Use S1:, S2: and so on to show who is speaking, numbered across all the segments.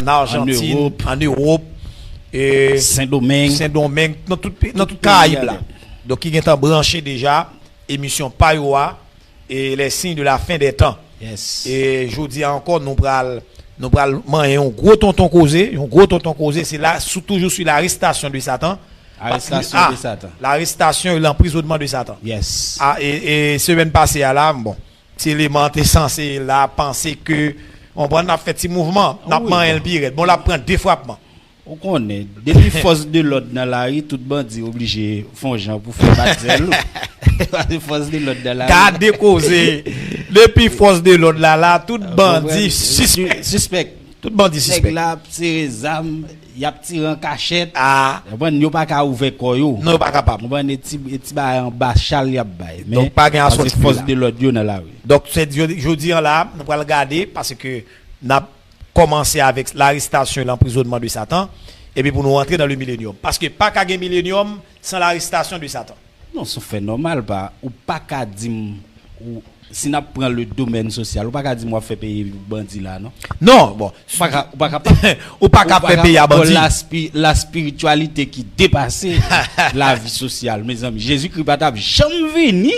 S1: en Argentine, en Europe, et Saint-Domingue, dans tout Caraïbes là. Donc il est branché déjà émission Payoa et les signes de la fin des temps.
S2: Yes.
S1: Et je vous dis encore nous pral un gros tonton causé, c'est là toujours sur l'arrestation de Satan.
S2: Arrestation de Satan.
S1: L'arrestation et l'emprisonnement de Satan.
S2: Yes.
S1: Et semaine passée là, bon, c'est l'élément censé là penser que on a fait petit mouvement, n'a pas un pire, bon la prend deux frappements.
S2: On connaît depuis force de l'ordre dans la rue, tout bandit obligé font gens pour faire battre force de l'ordre dans la rue.
S1: Garder causé depuis force de l'ordre là tout bandit
S2: suspect.
S1: Tout bandit suspect.
S2: Là tirer armes, y a tiré en cachette.
S1: Bon
S2: yo pas ka ouvrir koyo.
S1: Non pas capable.
S2: Bon petit ba en bas chal y a bail.
S1: Donc pas gain
S2: force de l'ordre dans la rue.
S1: Donc c'est jeudi là, on va le garder parce que n'a commencé avec l'arrestation et l'emprisonnement de Satan et puis pour nous rentrer dans le millénium parce que pas qu'à gagner millénium sans l'arrestation de Satan.
S2: Non, ça fait normal pas ou pas qu'à dire ou si n'a prend le domaine social ou pas qu'à dire moi fait payer bandit là non.
S1: Non, bon, ou pas qu'à faire payer bandit.
S2: La spiritualité qui dépasse la vie sociale mes amis. Jésus-Christ pas jamais venu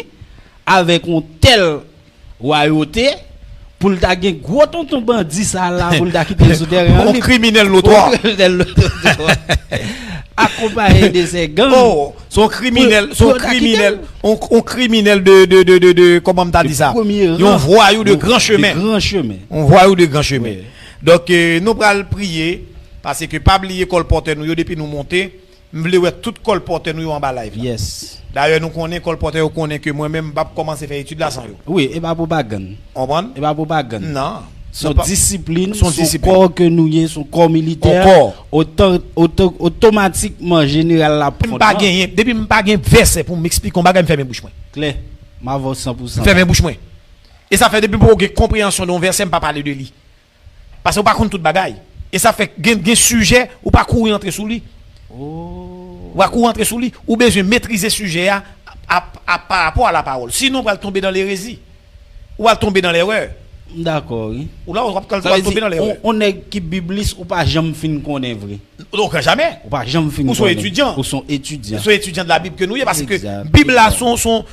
S2: avec une telle royauté pour le gagner gros tonton bandit ça là pour le quitter le souterrain
S1: un criminel l'autre
S2: accompagné de ces gangs
S1: son criminel on criminel de comment on t'a dit ça un voyou de grand chemin on voyou de grand chemin donc nous allons prier parce que pas oublier colporteur nous depuis nous monter m'vle tout colporteur nous en bas live.
S2: Yes.
S1: D'ailleurs nous connaît colporteur connaît que moi même pas commencer faire étude là sans yo.
S2: Oui, et pas propagande.
S1: Comprendre?
S2: Et pas propagande.
S1: Non.
S2: Son discipline, son corps que nous y son corps militaire automatiquement général la
S1: pas gagner depuis pas gain verset pour m'expliquer on bagay me fermer bouche moi.
S2: Clair. Ma voix 100%.
S1: Fermer bouche moi. Et ça fait depuis pour que compréhension d'un verset pas parler de lui. Parce que pas contre toute bagaille. Et ça fait gain sujet ou pas courir entrer sous lui. Ou va rentrer sous lui ou besoin maîtriser sujet par rapport à la parole. Sinon on va tomber dans l'hérésie. Ou va tomber dans l'erreur.
S2: D'accord, oui.
S1: Ou là on va tomber dans l'erreur.
S2: On est qui bibliste ou pas jamais fin connaît vrai.
S1: Donc jamais.
S2: Ou pas jamais fin.
S1: Ou sont étudiants.
S2: Ou sont étudiants.
S1: Sont étudiants de la Bible que nous parce que Bible là sont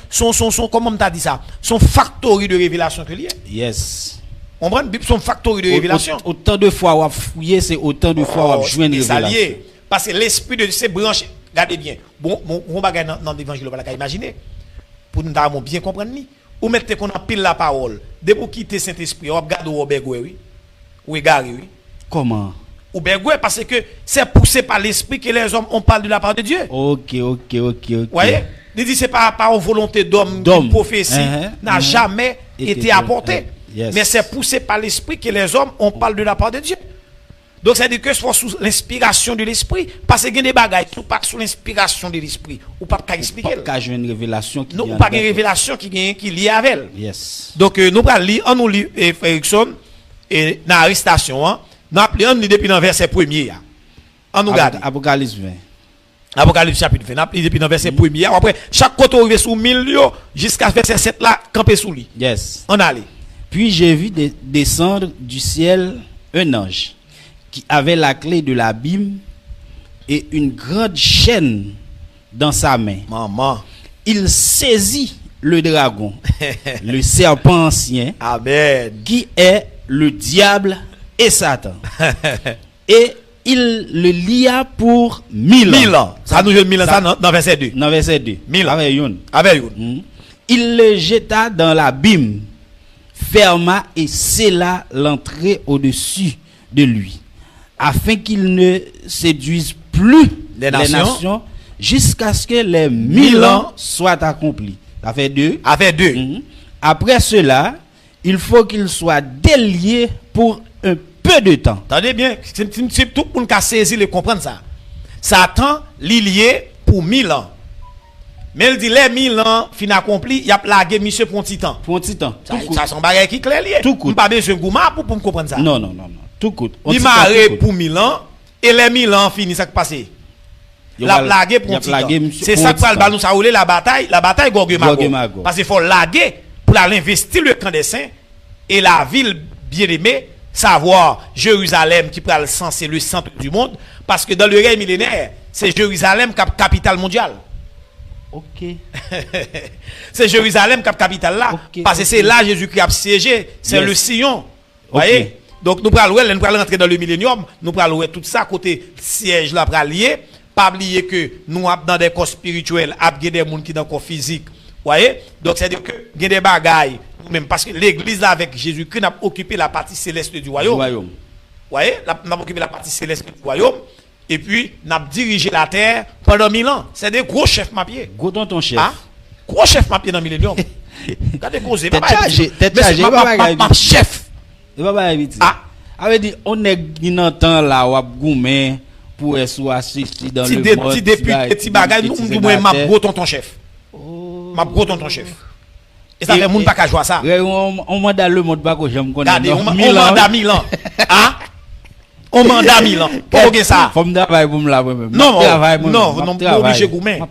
S1: comment on t'a dit ça, sont factory de révélation que lié.
S2: Yes.
S1: On prend Bible sont factory de révélation.
S2: Autant de fois on a fouillé, c'est autant de fois on a joindre révélation.
S1: Parce que l'esprit de ces branches, regardez bien, bon bagage dans l'évangile, on va la imaginer. Pour nous bien comprendre ni. Ou mettez qu'on a pile la parole. Dès pour quitter Saint-Esprit, on regarde Robert Goué, oui. Ou égaré, oui.
S2: Comment?
S1: Ou Goué, parce que c'est poussé par l'esprit que les hommes on parle de la part de Dieu.
S2: Ok.
S1: Vous voyez? Il dit c'est pas par volonté d'homme, une prophétie n'a jamais été apportée.
S2: Yes.
S1: Mais c'est poussé par l'esprit que les hommes on parle de la part de Dieu. Donc ça veut dire que c'est sous l'inspiration de l'esprit parce que il y a des bagages pas sous l'inspiration de l'esprit ou pas expliquer.
S2: Pas une révélation qui
S1: non pas une révélation qui liée avec elle.
S2: Yes.
S1: Donc nous allons lire on nous lit Erickson et dans l'arrestation nous on lit depuis dans verset 1er on nous regarde
S2: Apocalypse 20.
S1: Apocalypse chapitre 20 nous lit depuis dans verset 1er après chaque côté arrivé sous 1000 jusqu'à verset 7 là camper sous lui.
S2: Yes.
S1: On allait.
S2: Puis j'ai vu descendre du ciel un ange qui avait la clé de l'abîme et une grande chaîne dans sa main.
S1: Maman.
S2: Il saisit le dragon, le serpent ancien,
S1: Amen,
S2: qui est le diable et Satan. Et il le lia pour 1000 ans.
S1: 1000 ans. Ça nous joue 1000 ans ça dans verset 2.
S2: Dans verset 2.
S1: 1000 ans.
S2: Avec une. Il le jeta dans l'abîme, ferma et scella l'entrée au-dessus de lui, afin qu'il ne séduise plus les nations jusqu'à ce que les 1000 ans soient accomplis. Ça fait 2. Après cela, il faut qu'il soit délié pour un peu de temps.
S1: Attendez bien, c'est tout pour nous saisir et comprendre ça. Satan lié pour 1000 ans. Mais il dit les 1000 ans fin accompli, il a plagué monsieur pour un petit temps. Ça son bagage qui clair lié.
S2: Tout coûte.
S1: Pas besoin de gouma pour me comprendre ça.
S2: Non. Tout coûte.
S1: Il m'a pour 1000 ans et les 1000 ans fini ça qui passé. La plagué pour un petit temps. C'est ça que va nous saouler la bataille Gog et Magog. Parce qu'il faut laguer pour aller investir le camp des saints et la ville bien-aimée savoir Jérusalem qui prend le sens, c'est le centre du monde, parce que dans le règne millénaire, c'est Jérusalem qui est capitale mondiale.
S2: OK.
S1: C'est Jérusalem qui est capitale là, parce que c'est là Jésus-Christ a siégé, c'est le Sion. Voyez? Donc nous prenons rentrer dans le millénium, nous prenons tout ça côté siège là pour lier, pas oublier que nous sommes dans des corps spirituels, il y a des gens qui sont dans le corps physique. Voyez? Donc c'est à dire que il y a des bagailles même parce que l'église là avec Jésus-Christ n'a occupé la partie céleste du royaume. Voyez? N'a occupé la partie céleste du royaume et puis n'a dirigé la terre pendant 1000 ans. C'est des gros chefs mapiers.
S2: Gros ton chef.
S1: Ah? Gros chef mapier dans le millénium. Regardez causer
S2: Tête chargée,
S1: chef.
S2: Et pas vite. Ah, avait dit on est dans temps là ou goumé pour être assisté dans le monde.
S1: Petit député, petit bagage, nous m'a gros tonton chef. M'a gros tonton chef. Et ça fait moun pas qu'à jouer ça.
S2: On mandat le monde pas que j'aime connaître.
S1: Regardez, on mandat 1000 ans. Hein? On mandat 1000 ans. Pourquoi ça?
S2: Faut me travailler pour me laver même.
S1: Non, non, pas obligé goumer.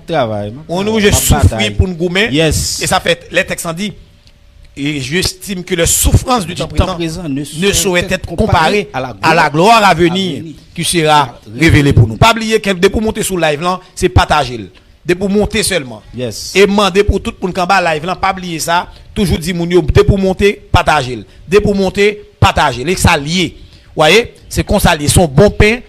S1: On est obligé souffrir pour nous goumer.
S2: Yes.
S1: Et ça fait les textes en dit et j'estime que les souffrances du temps présent ne sauraient être comparées à la gloire à venir qui sera révélée pour nous. Pas oublier que dès pour monter sur live là, c'est partager. Dès pour monter seulement.
S2: Yes.
S1: Et demander pour tout le monde qui est live là, pas oublier ça. Toujours dire moun yo, dès pour monter, partager. Dès pour monter, partager. Les s'allier. Voyez, c'est qu'on s'allie. Son bon pain,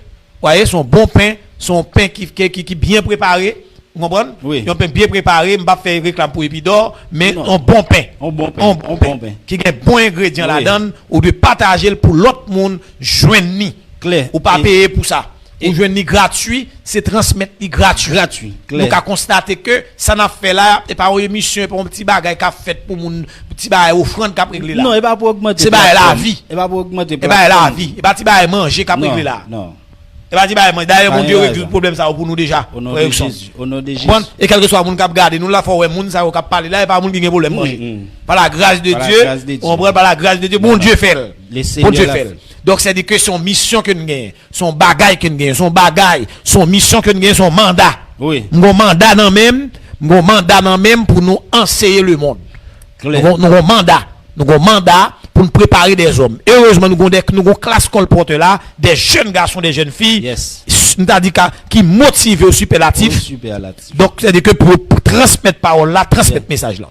S1: voyez, son bon pain, son pain qui bien préparé. Vous comprenez?
S2: Oui.
S1: Un pain bien préparé, je ne vais pas faire réclame pour Epidor, mais un bon pain. Un bon pain. Qui a un bon ingrédient là-dedans, ou de partager pour l'autre monde, joindre.
S2: Clair.
S1: Ou pas payer pour ça. Ou joindre gratuit, c'est transmettre gratuit.
S2: Gratuit.
S1: Clair. Donc, à constater que ça n'a fait là, et pas une émission, pas un petit bagage qu'a fait pour mon petit bagage offrande qu'a réglé là.
S2: Non, et pas pour augmenter.
S1: C'est pas la vie.
S2: Et pas pour augmenter.
S1: Et pas la vie. Et pas petit bagage manger qu'a réglé là.
S2: Non.
S1: Et pas dit d'ailleurs mon Dieu règle le problème ça pour nous déjà.
S2: Au nom de Jésus. Au nom de Jésus.
S1: Et quel que soit moun k'ap garder nous la faut ouais moun ça k'ap parler là et pas moun qui gen problème manger. Par la grâce de Dieu, on prend par la grâce de Dieu, mon Dieu fait. Mon Dieu fait. Donc c'est dire que son mission que nous gagne, son bagage que nous gagne, son mission que nous gagne, son mandat.
S2: Oui.
S1: Mon mandat dans même pour nous enseigner le monde. Nous avons mandat pour nous préparer des hommes. Heureusement, nous avons une classe colporte là, des jeunes garçons, des jeunes filles,
S2: yes.
S1: Qui motivent au superlatif. Donc, c'est-à-dire que pour transmettre parole là, transmettre message là.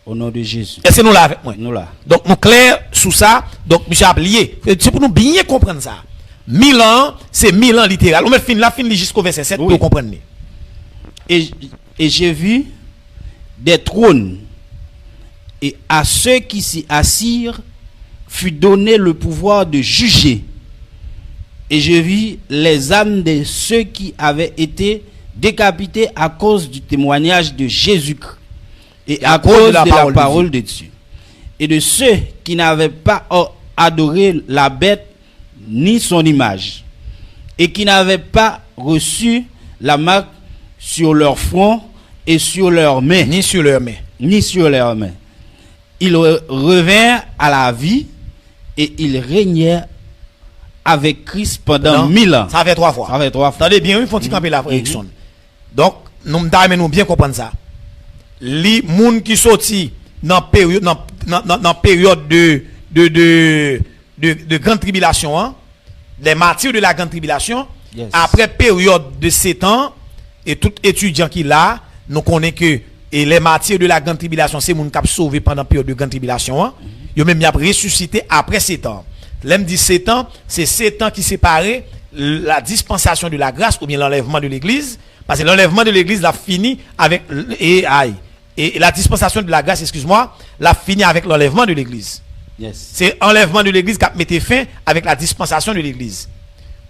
S2: Au nom de Jésus.
S1: Et c'est nous là avec moi.
S2: Nous là.
S1: Donc, nous clair sous ça. Donc, monsieur Ablié, c'est pour nous bien comprendre ça. 1000 ans, c'est 1000 ans littéral. On met fin jusqu'au verset 7 pour comprendre.
S2: Et j'ai vu des trônes. Et à ceux qui s'y assirent fut donné le pouvoir de juger. Et je vis les âmes de ceux qui avaient été décapités à cause du témoignage de Jésus-Christ et à cause de la parole de Dieu. Et de ceux qui n'avaient pas adoré la bête ni son image et qui n'avaient pas reçu la marque sur leur front et sur leurs mains.
S1: Ni sur leurs mains.
S2: Ils revinrent à la vie et ils régnèrent avec Christ pendant 1000 ans.
S1: Ça fait 3 fois. Attendez bien, il faut camper la prédiction. Donc, nous devons bien comprendre ça. Les gens qui sortent dans la période de grande tribulation, hein, les martyrs de la grande tribulation, yes. Après période de 7 ans, et tout étudiant qui là, nous connaissons que et les martyrs de la grande tribulation, c'est les gens qui ont sauvé pendant la période de grande tribulation. Hein. Ils ont même ressuscité après 7 ans. L'aime dit 7 ans, c'est 7 ans qui séparent la dispensation de la grâce ou bien l'enlèvement de l'église. Parce que l'enlèvement de l'église l'a fini avec et la dispensation de la grâce, excuse-moi, l'a fini avec l'enlèvement de l'église.
S2: Yes.
S1: C'est l'enlèvement de l'église qui a mis fin avec la dispensation de l'église.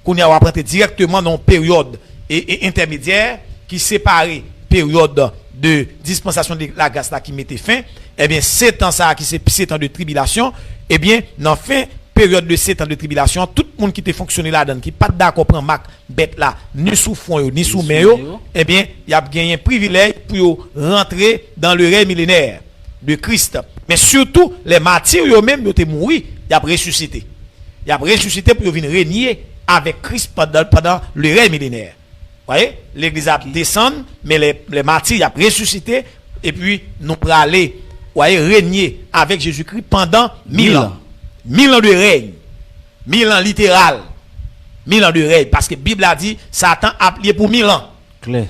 S1: Qu'on y a apprenti directement dans une période et intermédiaire qui séparait période de dispensation de la grâce là qui mettait fin. Eh bien, 7 ans ça qui c'est 7 ans de tribulation, eh bien, dans fin période de 7 ans de tribulation, tout le monde qui était fonctionné là-dedans, qui pas d'accord prendre marque bête là, ni sous fond ni sous main, eh bien, il a gagné un privilège pour rentrer dans le règne millénaire de Christ. Mais surtout, les martyrs eux-mêmes, ils ont mouru, ils ont ressuscité. Ils ont ressuscité pour venir régner avec Christ pendant le règne millénaire. Vous voyez, l'église a descendu, mais les martyrs ont ressuscité, et puis nous pourrons aller, régner avec Jésus-Christ pendant 1000 ans. 1000 ans de règne. 1000 ans littéral. 1000 ans de règne. Parce que la Bible a dit, Satan a plié pour 1000 ans.
S2: Clair.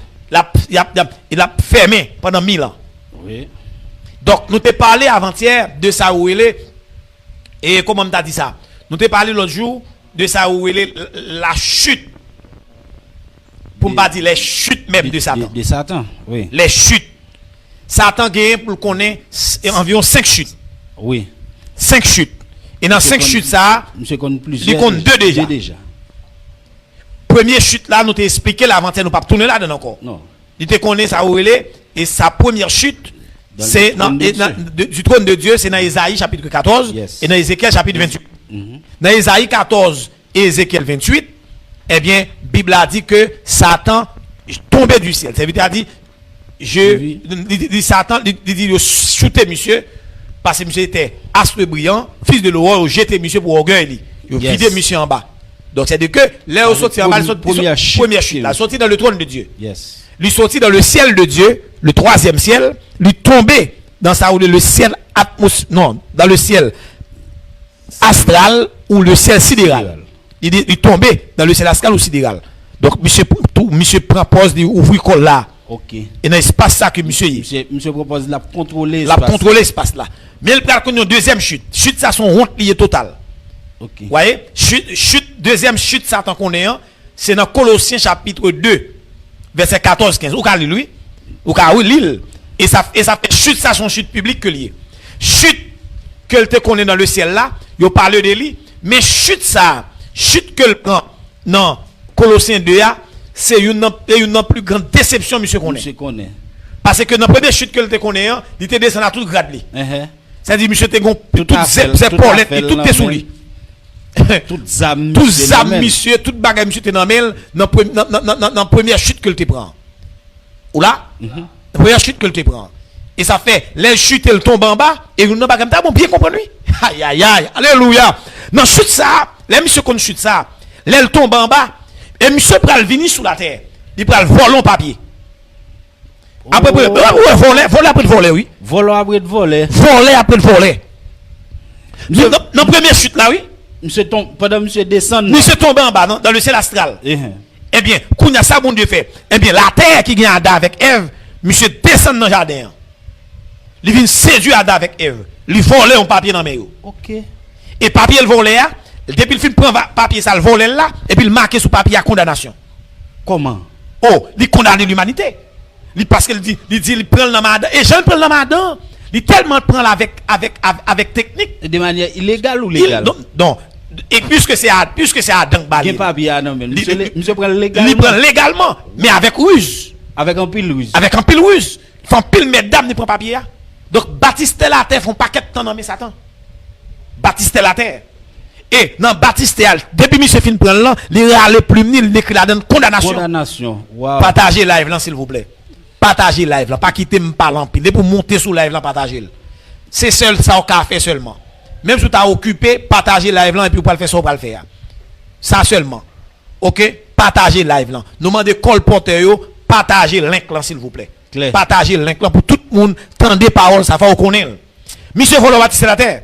S1: Il a fermé pendant 1000 ans.
S2: Oui.
S1: Donc, nous t'ai parlé avant-hier de ça où il est. Et comment t'as dit ça? Nous t'ai parlé l'autre jour de ça où il est, la chute. Pour ne pas dire les chutes même de Satan.
S2: De Satan, oui.
S1: Les chutes. Satan gagne pour qu'on ait environ 5 chutes.
S2: Oui.
S1: 5 chutes. Et dans 5 chutes, ça,
S2: monsieur compte plusieurs.
S1: il compte 2 déjà. Première chute là, nous t'ai expliqué l'avant-hier, nous pas tourner là dedans encore.
S2: Non.
S1: Il te connaît ça où il est. Et sa première chute, c'est du trône de Dieu, c'est dans Ésaïe chapitre 14 et dans Ézéchiel chapitre 28. Dans Ésaïe 14 et Ézéchiel 28, eh bien, la Bible a dit que Satan tombait du ciel. Ça veut dire, Satan dit, shooter monsieur, parce que monsieur était astre brillant, fils de l'aurore, jeter monsieur pour orgueil. Il vidé monsieur en bas. Donc, c'est de que, là, il sorti en bas, première chute, là, sorti dans le trône de Dieu.
S2: Yes.
S1: Lui sorti dans le ciel de Dieu, le 3e ciel, lui tomber dans ça, le ciel dans le ciel astral ou le ciel sidéral. Il tombait dans le ciel astral ou sidéral. Donc, monsieur propose d'ouvrir col là.
S2: Ok.
S1: Et dans l'espace ça que monsieur y.
S2: Monsieur propose de contrôler
S1: l'espace là. Mais il prend une deuxième chute. Chute, ça son honte liée totale.
S2: Ok.
S1: Vous voyez? Deuxième chute, Satan qu'on est, c'est dans Colossiens chapitre 2. Verset 14-15. Ou ka lui, ou ka l'île. Et ça fait chute, ça son chute publique que lié. Chute que te connaît dans le ciel là, yo parle de lui, mais chute que le prend dans Colossiens 2 c'est une plus grande déception monsieur connaît. Parce que dans la première chute que te connaît, il te descend à tout grade li. C'est-à-dire monsieur te gon tout zépolette et tout est sous lui. Tout zam monsieur, tout bagage monsieur te dans mel dans première chute que te prend. Ou là, la première chute que te prend. Et ça fait les chutes elle tombe en bas et nous pas comme ça bon bien comprendre lui. Aïe aïe aïe, alléluia. Dans chute ça, les monsieur qu'on chute ça, elle tombe en bas et monsieur pral venir sous la terre. Il pral voler papier. Après voler après voler oui.
S2: Voler après voler.
S1: Voler après voler. Dans première chute là oui.
S2: Monsieur tombe pendant monsieur descend.
S1: Monsieur tombe en bas dans le ciel astral. Eh bien, quand il y a ça bon Dieu fait. Eh bien, la terre qui gagne Adam avec Ève, monsieur descend dans le jardin. Il vient séduire Adam avec Ève. Il vole un papier dans mes.
S2: OK.
S1: Et papier le volé depuis le film prend papier ça le volé là et puis il marque sur papier à condamnation.
S2: Comment?
S1: Oh, il condamne l'humanité. Parce qu'il dit il prend le madame et je prends le madame. Il tellement prend avec technique
S2: de manière illégale ou légale.
S1: Non. Et puisque c'est Adam
S2: balé. Monsieur prend légalement.
S1: Il prend légalement mais avec ruse.
S2: Avec un pile ruse.
S1: Avec un pile ruse. Font pile mesdames ne prend papier. Donc Baptiste la terre font paquet de temps dans Satan. Baptiste la terre. Et dans Baptiste depuis monsieur fin prend là, il râle plus ni il écrit la condamnation.
S2: Wow.
S1: Partagez live là s'il vous plaît. Partagez live là, pas quitter me parler en pile pour monter sur live là partager. C'est seul ça au café seulement. Même si tu as occupé, partagez live là et puis pour le faire ça pour le faire. Ça seulement. OK? Partagez live là. Nous demandez colporteur yo, partagez le link là s'il vous plaît.
S2: Claire.
S1: Partagez le link là pour tout le monde tendre des paroles, ça faut connaître. Monsieur Volo Baptiste la terre.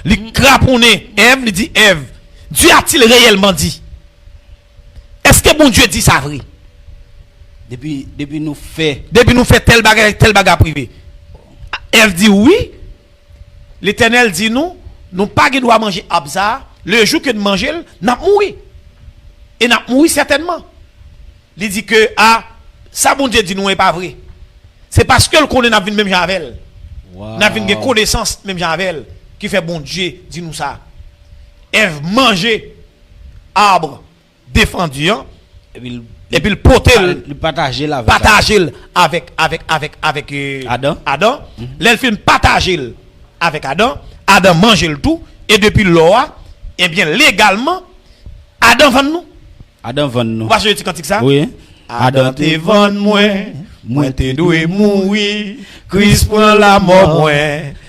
S1: Il craponné Ève, il dit Ève, Dieu a-t-il réellement dit? Est-ce que bon Dieu dit ça vrai?
S2: Depuis nous fait
S1: tel bagage privé. Ève dit oui. L'Éternel dit nous pas que doit manger abza, le jour que nous manger, n'a mouri. Et n'a mouri certainement. Il dit que ça bon Dieu dit nous est pas vrai. C'est parce que le connaît n'a vu même Javel. N'a vu une connaissance même Javel qui fait bon Dieu dit nous ça. Ève manger arbre défendu et puis le poter
S2: partager
S1: avec Adam. L'elle fait partager avec Adam. Adam mange le tout et depuis là et bien légalement Adam vend nous. Vous voyez quand ça?
S2: Oui.
S1: Adam te vend moi te doué mourir. Christ prend la mort moi,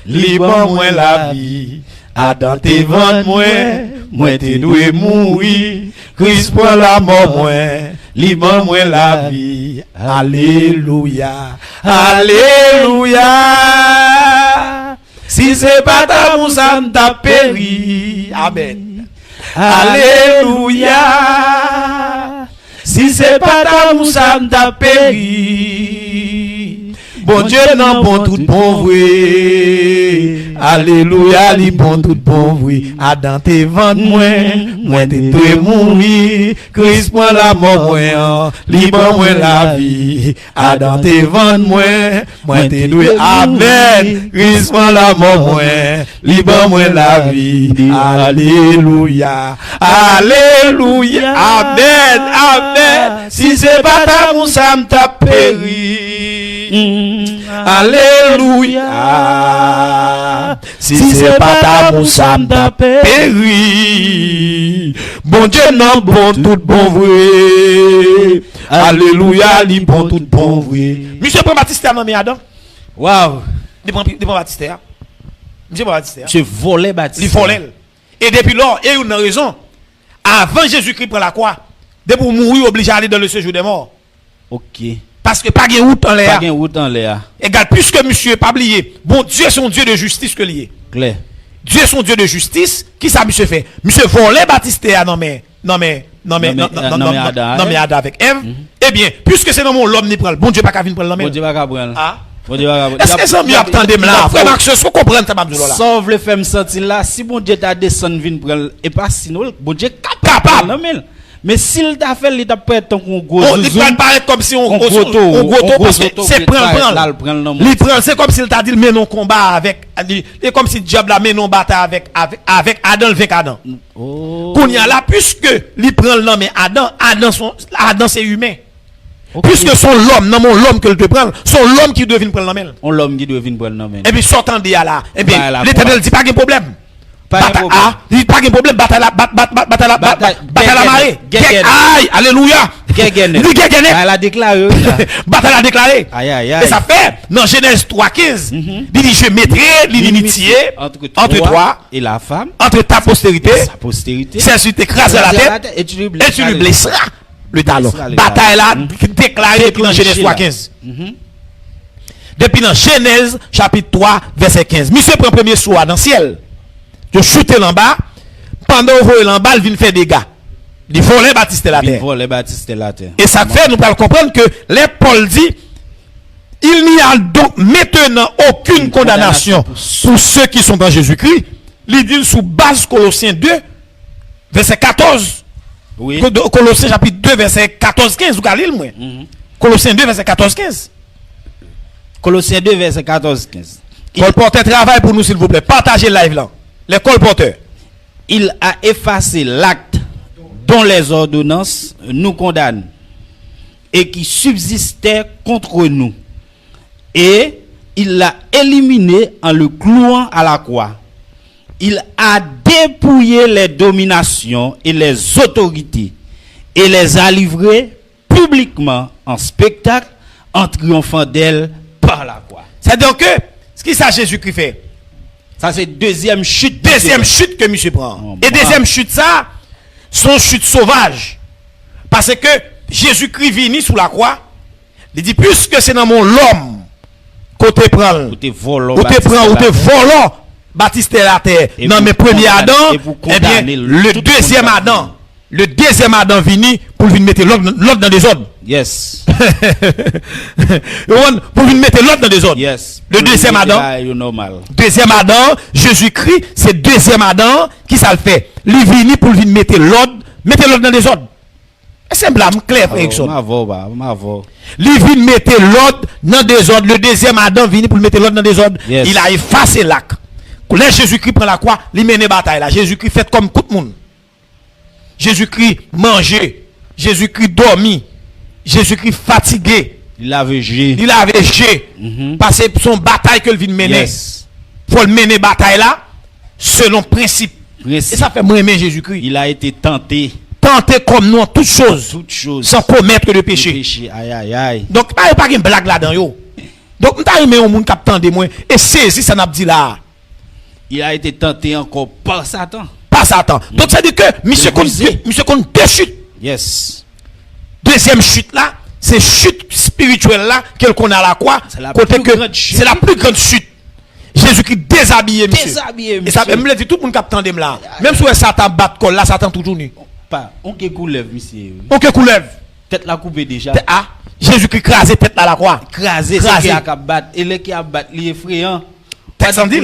S1: libre moi la vie. Adam te vend moi te doué mourir. Christ prend la mort moi, libre moi la vie. Alléluia. Alléluia. Si c'est pas d'amour, ça m't'a péri. Amen. Alléluia. Si c'est pas d'amour, ça m't'a péri. Bon Dieu non bon tout bon vrai. Alléluia, li bon tout bon vrai. Adam te vend moi te te mourir. Christ prend la mort moi, li bon moi la vie. Adam te vend moi te doué. Amen. Christ prend la mort moi, li bon moi la vie. Alléluia. Alléluia. Amen. Amen. Si c'est pas ta mon ça m't'a péri. Alléluia. Si c'est pas ta mon ça m't'a péri. Bon Dieu non bon tout bon vrai. Alléluia, li bon tout bon vrai. Monsieur prend Baptiste non mais Adam.
S2: Waouh.
S1: Il prend Baptiste. Monsieur Baptiste.
S2: Monsieur volait Baptiste.
S1: Il volait. Et depuis lors, et une raison. Avant Jésus-Christ prend la croix, depuis pour mourir obligé d'aller dans le séjour des morts.
S2: OK.
S1: Parce que pas de route en l'air.
S2: Pas de route en l'air.
S1: Égal, puisque monsieur pas oublié, bon Dieu est son Dieu de justice que lié.
S2: Clair.
S1: Dieu est son Dieu de justice, qui ça monsieur fait? Monsieur volait Baptiste non mais Adam avec Ève. Eh bien, puisque c'est dans mon l'homme ni prend, bon Dieu pas qu'à venir prendre l'homme.
S2: Bon Dieu pas qu'à prendre.
S1: Ah.
S2: Est-ce
S1: que ça mieux attendez là? Frère Max, ce qu'on comprend ça Babdou là.
S2: Sauve le femme sentir là, si bon Dieu t'a descendu venir prendre et pas sinon bon Dieu
S1: capable.
S2: Mais s'il t'a fait, il t'a prêt ton gros
S1: zoom. Il va paraître comme si on gros parce que c'est prendre. Il prend, c'est comme s'il t'a dit mais non combat avec, et comme si diable a mais non bataille avec Adam avec Adam. Qu'on y a là puisque il prend le nom mais Adam c'est humain. Puisque son l'homme, non mon l'homme que le te prend, son l'homme qui devine prendre le nom.
S2: On l'homme qui devine prendre le nom.
S1: Et puis sortant de là, et bien l'Éternel dit pas de problème. Pas de problème, bataille la marée. Aïe, alléluia.
S2: Elle a déclaré.
S1: Bataille a déclaré. Et ça fait, dans Genèse 3:15, il dit je mettrai l'inimitié entre toi
S2: et la femme,
S1: entre ta postérité, celle-ci t'écrasera la tête et tu lui blesseras le talon. Bataille là déclarée depuis dans Genèse 3:15. Depuis dans Genèse chapitre 3 verset 15. Monsieur prend premier soir dans le ciel. Je chute en bas, pendant que vous voyez en bas, il vient faire des dégâts. Il volait Baptiste la terre. Et ça fait, nous pouvons comprendre que les Paul dit, il n'y a donc maintenant aucune condamnation pour ceux qui sont dans Jésus-Christ. Il dit sous base Colossiens 2, verset 14.
S2: Oui.
S1: Colossiens chapitre 2, verset 14-15. Vous allez le moins. Colossiens 2, verset 14-15.
S2: Colossiens 2, verset 14-15.
S1: Colporteur, travail pour nous, s'il vous plaît. Partagez le live là. Les colporteurs.
S2: Il a effacé l'acte dont les ordonnances nous condamnent et qui subsistait contre nous. Et il l'a éliminé en le clouant à la croix. Il a dépouillé les dominations et les autorités et les a livrées publiquement en spectacle en triomphant d'elles par la croix.
S1: C'est-à-dire que, ce qui ça Jésus-Christ fait?
S2: Ça c'est deuxième chute.
S1: Deuxième chute que monsieur prend. Et deuxième chute ça, son chute sauvage. Parce que Jésus-Christ vini sous la croix. Il dit puisque c'est dans mon l'homme côté prend. Côté volant. Baptiste la terre. Dans mes premiers Adam. Eh bien le deuxième Adam. Le deuxième Adam vini pour venir mettre l'autre dans des ordres.
S2: Yes.
S1: Pour venir mettre l'autre dans des ordres.
S2: Yes.
S1: Le deuxième Adam. Deuxième Adam, Jésus-Christ, c'est deuxième Adam qui ça le fait. Il vini pour venir mettre l'autre dans des ordres. C'est blâme clair, frère Exxon. Il vient mettre l'autre dans des ordres. Le deuxième Adam vini pour mettre l'autre dans des ordres. Yes. Il a effacé l'acte. Quand Jésus-Christ prend la croix, il mène bataille là. Jésus-Christ fait comme tout le monde. Jésus-Christ mangeait, Jésus-Christ dormit, Jésus-Christ fatigué.
S2: Il avait gé.
S1: Parce que son bataille que vient mener.
S2: Yes.
S1: Faut le mener bataille là selon principe. Et ça fait moi aimer Jésus-Christ.
S2: Il a été tenté.
S1: Tenté comme nous en toutes choses. Sans commettre de péché.
S2: Aïe.
S1: Donc pas une blague là-dedans yo. Donc m'ta aimé un monde qui attend de moi et saisi ça n'a dit là.
S2: Il a été tenté encore par Satan.
S1: Satan. Donc ça dit que monsieur compte deux chutes.
S2: Yes.
S1: Deuxième chute là, c'est chute spirituelle là qu'elle qu'on a la croix.
S2: C'est la plus grande chute.
S1: C'est la plus grande chute. Jésus-Christ déshabillé, monsieur.
S2: Déshabillé,
S1: Et ça, me dit tout le monde qui attend là. Même si Satan bat col là, Satan toujours nu.
S2: Pas, on qui coulève, monsieur.
S1: On qui coulève.
S2: Tête la coupée déjà.
S1: Ah, Jésus-Christ crasé tête là la croix.
S2: Crasé, c'est qui a battre. Et le qui a battre, il est effrayant.
S1: Tête sans dire.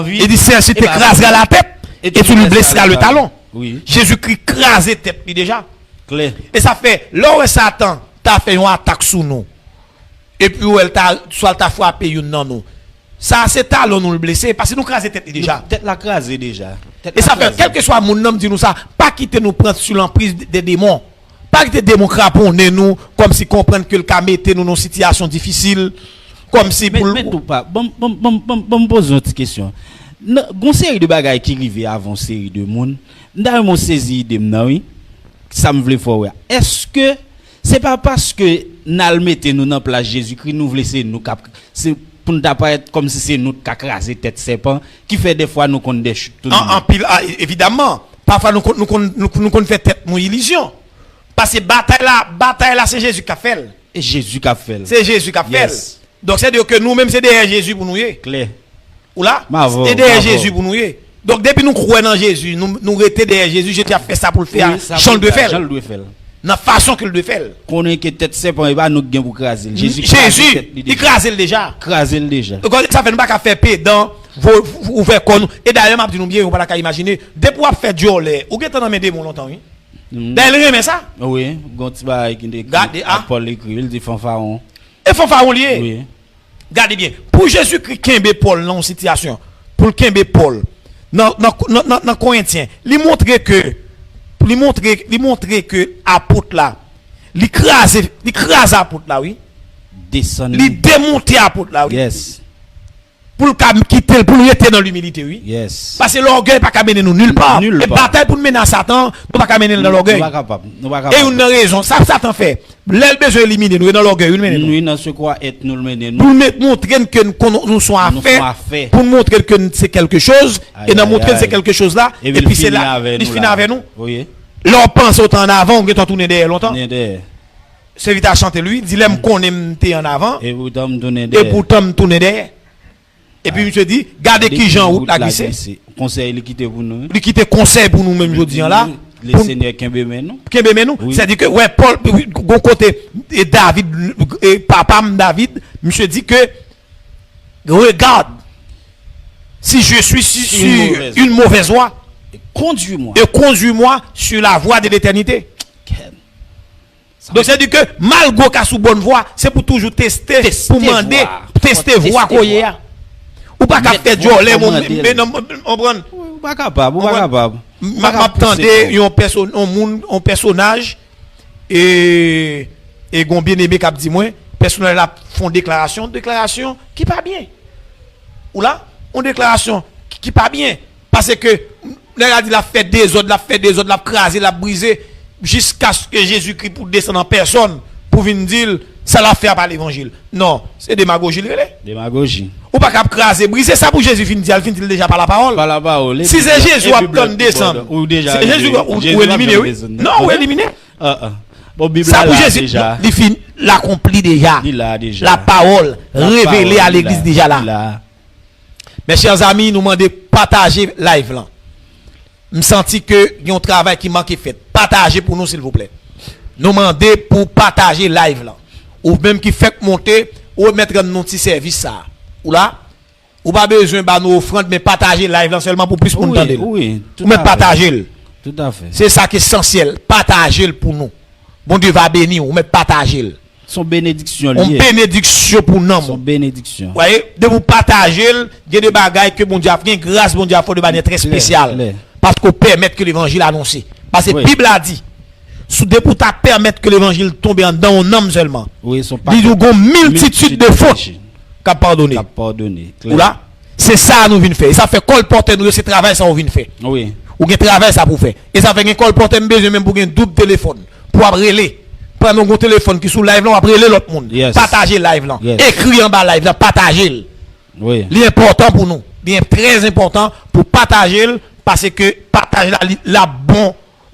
S2: Il
S1: dit, c'est ainsi t'écraseras la tête et tu lui blesseras le talon.
S2: Oui.
S1: Jésus-Christ crasé tête lui déjà.
S2: Clair.
S1: Et ça fait, là où Satan t'a fait une attaque sur nous. Et puis où elle t'a, soit t'a frappé une non nous. Ça, c'est talon nous le blessé parce que nous crasé tête déjà.
S2: Tête la crasé déjà.
S1: Et ça fait, quel que soit mon homme, dit nous ça, pas quitter nous prendre sur l'emprise des démons. Pas quitter des démons craponner nous, comme si comprendre que le cas mettait nous dans une situation difficile. Comme si
S2: pour mais tout pas. Bon, me pose une petite question. Une série de bagages qui arrivent avant série de monde. Dans mon saisi de oui. Ça me voulait faire. Est-ce que c'est pas parce que nous mettons nous dans place Jésus-Christ, nous voulons nous cap, c'est pour ne pas être comme si c'est nous qui crasé tête serpent qui fait des fois nous qu'on des chutes.
S1: En pile, évidemment. Parfois nous fait tête mon illusion. Parce que bataille là, c'est Jésus qui a fait.
S2: Et Jésus qui a fait.
S1: C'est Jésus qui a fait. Donc c'est dire que nous-mêmes c'est derrière Jésus pour nous.
S2: Clair.
S1: Ou là, c'est derrière Jésus pour nous. Donc depuis nous croyons en Jésus, nous restons derrière Jésus, Jésus a fait ça pour le faire. Jean le faire. Dans la façon qu'il le fait.
S2: Qu'on est que tête serpent et pas nous gain pour craser.
S1: Jésus il crase déjà.
S2: Crase déjà.
S1: Donc ça fait pas qu'à faire pédant, ouvert comme et d'ailleurs m'a dit nous bien on pas qu'à imaginer depuis pour faire Dieu ou que dans mes démons longtemps oui. D'ailleurs mais ça.
S2: Oui, gonti ba qui Paul écrit, il dit fanfaron.
S1: Et fanfaron lié.
S2: Oui.
S1: Regardez bien, pour Jésus-Christ Kembe Paul dans une situation, pour Kembe Paul dans Corinthiens, lui montrer que apôtre là, il crase apôtre là oui.
S2: Descendre.
S1: Il démonter apôtre là oui.
S2: Yes.
S1: Pour le quitter, pour le rester dans l'humilité oui.
S2: Yes.
S1: Parce que l'orgueil pas qu'à mener nous nulle part. Et bataille pour mener à Satan, nous pas qu'à mener dans l'orgueil. Et une raison, ça Satan fait. L'elle besoin d'éliminer nous dans l'orgueil,
S2: nous dans ce quoi être nous le mener nous.
S1: Pour montrer que nous sommes à faire. Pour montrer que c'est quelque chose et nous montrer que c'est quelque chose là et puis c'est là il finit avec nous. Oui. L'on pense autant en avant, on est tourné derrière longtemps. C'est vite à chanter lui, dit l'aime qu'on aime en avant et pourtant me tourner derrière. Et puis, je dis, gardez qui Jean route la glissé.
S2: Conseil, il quitte pour nous.
S1: Il quitte conseil pour nous même, je dis là.
S2: Le Seigneur Kembe nous.
S1: C'est-à-dire que, ouais, Paul, bon côté, et David, et papa David, monsieur dit que, regarde, si je suis sur une mauvaise voie, conduis-moi sur la voie de l'éternité. Donc, c'est-à-dire que, malgré qu'à sous bonne voie, c'est pour toujours tester, pour demander, tester voie qu'on y a. Ou pas qu'à faire du olé, mais non, on prend.
S2: Ou pas capable,
S1: m'attendais un personnage et gon bien aimé qui dit moi, personnage là font déclaration qui pas bien. Ou là, on déclaration qui pas bien parce que là dit la fête des autres, la craser, la briser jusqu'à ce que Jésus-Christ pour descendre en personne pour venir dire ça l'a fait par l'évangile. Non, c'est démagogie.
S2: Démagogie.
S1: Ou pas qu'à craser, briser ça pour Jésus finit déjà par la parole.
S2: Par la parole.
S1: Si c'est Jésus qui a descendre.
S2: Ou déjà.
S1: C'est Jésus ou éliminer, oui. Non, ou éliminer.
S2: Bon, Bible
S1: ça pour Jésus, il l'accomplit déjà. La parole révélée à l'église déjà là. Mes chers amis, nous demandons de partager live là. Je sens que il y a un travail qui manque fait. Partagez pour nous s'il vous plaît. Nous demandons pour partager live là. Ou même qui fait monter ou mettre dans notre service ça. Ou là, ou pas besoin de nos offrandes mais partager live là seulement pour plus pour nous entendre.
S2: Oui,
S1: ou même partager.
S2: Tout à fait.
S1: C'est ça qui est essentiel, partager pour nous. Bon Dieu va bénir ou même partager.
S2: Son bénédiction
S1: liée. Une bénédiction pour nous.
S2: Son bénédiction.
S1: Vous voyez, de vous partager, il y a des bagailles que bon Dieu a fait, grâce bon Dieu a fait de manière très spéciale. Parce qu'on permet que l'évangile annonce. Parce que la Bible a dit sous des pour permettre que l'évangile tombe dans un homme seulement.
S2: Oui, son
S1: il y a une multitude de fautes qu'a pardonné. Ou là, c'est ça nous venons faire. Et ça fait colporter nous ce travail ça on vient faire.
S2: Oui.
S1: Ou un travail ça pour faire. Et ça fait un colporter besoin même pour un double téléphone pour appeler. Prendre un téléphone qui sous live là, appeler l'autre monde. Partager live là. Écrire en bas live là, partager.
S2: Oui.
S1: L'important pour nous, bien très important pour partager parce que partager la bon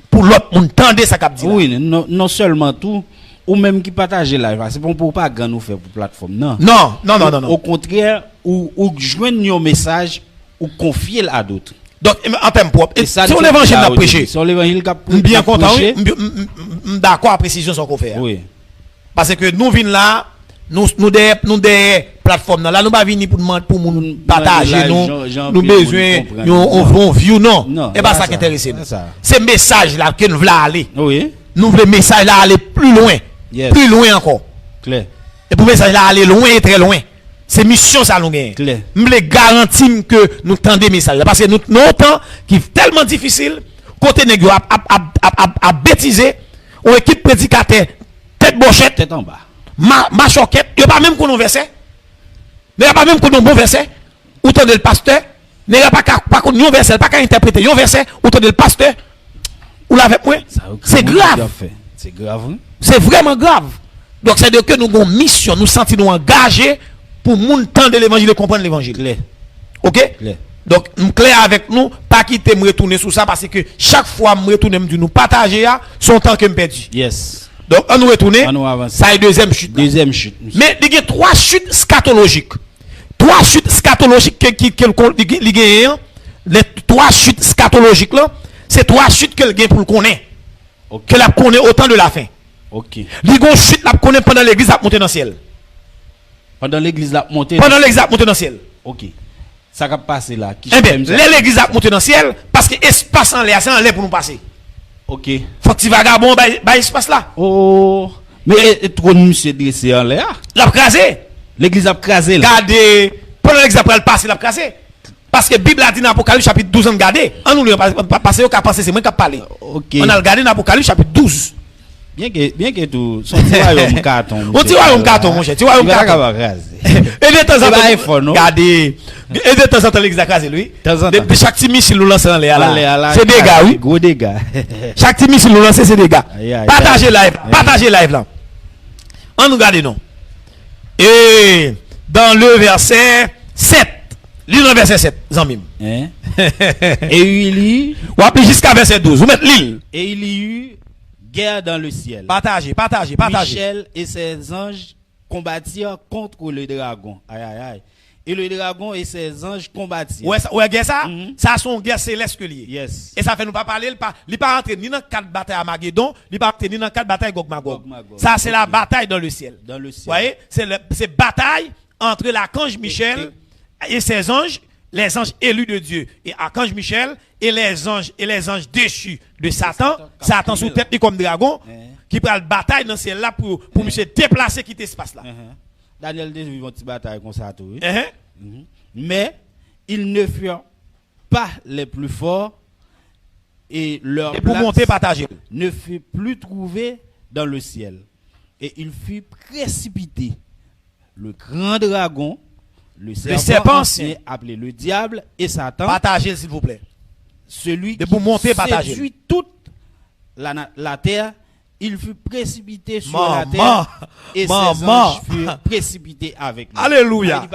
S1: pour l'autre monde tendez ça cap dit.
S2: Oui, non seulement tout ou même qui partage live, c'est pour propagande nous faire pour plateforme non.
S1: Non.
S2: Au contraire, ou joindre un message ou confier à d'autres.
S1: Donc en termes propres,
S2: Et ça,
S1: si on l'évangile n'a prêché,
S2: si on l'évangile qu'a
S1: bien content,
S2: prêché,
S1: d'accord à précision sans qu'on fait.
S2: oui.
S1: Parce que nous venons là, nous des plateformes là, nous pas venir pour nous partager nous besoin on view non. Et pas ça qui intéresse nous. C'est message là que nous voulons aller.
S2: Oui.
S1: Nous voulons message là aller plus loin.
S2: Yes.
S1: Plus loin encore.
S2: Clair.
S1: Et pour message là aller loin et très loin. C'est mission ça nous gagne.
S2: Clair.
S1: Je les garantis que nous tendons des messages parce que nous temps qui est tellement difficile côté nèg à bêtiser ou équipe prédicateur tête bochette
S2: Tête en bas.
S1: ma choquette, il n'y a pas même qu'on verset. Il n'y a pas même qu'on bon verset. Ou t'en le pasteur, il n'y a pas qu'on un verset, pas qu'à interpréter un verset, ou t'en le pasteur. Ou l'avec moi. C'est grave.
S2: C'est grave. Hein?
S1: C'est vraiment grave. Donc c'est de que nous avons une mission, nous sentons nous engagés pour moun tendre l'évangile et comprendre l'évangile.
S2: Clair.
S1: OK?
S2: Clair.
S1: Donc, nous clair avec nous, pas quitter me retourner sur ça parce que chaque fois me retourner me nous partager son temps que me perdu.
S2: Yes.
S1: Donc, on nous retourner.
S2: On nous avance.
S1: Ça est deuxième chute.
S2: Deuxième chute.
S1: Mais il y a 3 chutes scatologiques. 3 chutes scatologiques qui gagnent. Les 3 chutes scatologiques là, c'est 3 chutes qu'elle gagne pour le connaître.
S2: Okay.
S1: Que la connaît au temps de la fin.
S2: OK.
S1: Les gros chutes la connaît pendant l'église à monter dans le ciel.
S2: Pendant l'église la montée.
S1: Pendant l'église à monter dans le ciel.
S2: OK. Ça va passer là.
S1: Eh bien, l'église a monté dans le ciel parce que l'espace en l'air, c'est en l'air pour nous passer.
S2: OK.
S1: Faut que tu vagabond bah espace là.
S2: Oh. Mais trop de monsieur dressé en l'air.
S1: L'a crasé.
S2: L'église a crasé là.
S1: Gardez. Pendant l'église après le passer, l'a crasé. Parce que la Bible a dit dans l'Apocalypse chapitre 12 on garder. On nous passer au cas penser c'est moi qui parler.
S2: OK.
S1: On a regardé dans l'Apocalypse chapitre 12.
S2: Bien que tout son royaume carton.
S1: On dit royaume carton mon cher. Tu royaume carton. Et de temps en temps regardez. Et de temps en temps l'église a crasé lui. De chaque petit missile nous lance en l'air là. C'est des gars oui.
S2: Gros dégâts.
S1: Chaque petit missile nous lance c'est des gars. Partagez live là. On nous regarde non. Et dans le verset 7. Lis le verset 7, Zambim.
S2: Hein? Et il y
S1: ou appelez jusqu'à verset 12. Vous mettez l'île.
S2: Et il y eut guerre dans le ciel.
S1: Partagez.
S2: Michel et ses anges combattirent contre le dragon. Aïe aïe aïe. Et le dragon et ses anges combattirent.
S1: Ouais, guerre ça? Ça son guerre céleste que lié.
S2: Yes.
S1: Et ça fait nous pas parler, il pas rentrer ni dans 4 batailles à Magédon, il pas rentrer ni dans 4 batailles Gog Magog. Ça c'est la bataille dans le ciel.
S2: Dans le ciel.
S1: Vous voyez? C'est bataille entre l'archange Michel et ses anges, les anges élus de Dieu, et archange Michel et les anges déchus de Satan. Satan sous tête comme dragon, qui prend la bataille dans ciel là pour monsieur déplacer quitter espace là.
S2: Daniel déjà vivant une petite bataille comme ça tout. Mais ils ne furent pas les plus forts et leur
S1: et pour monter partager
S2: ne fut plus trouvé dans le ciel. Et il fut précipité. Le grand dragon, le serpent ancien, appelé le diable et Satan.
S1: Partagez s'il vous plaît.
S2: Celui
S1: qui
S2: séduit toute la terre, il fut précipité sur la terre et ses anges furent précipités avec lui.
S1: Alléluia.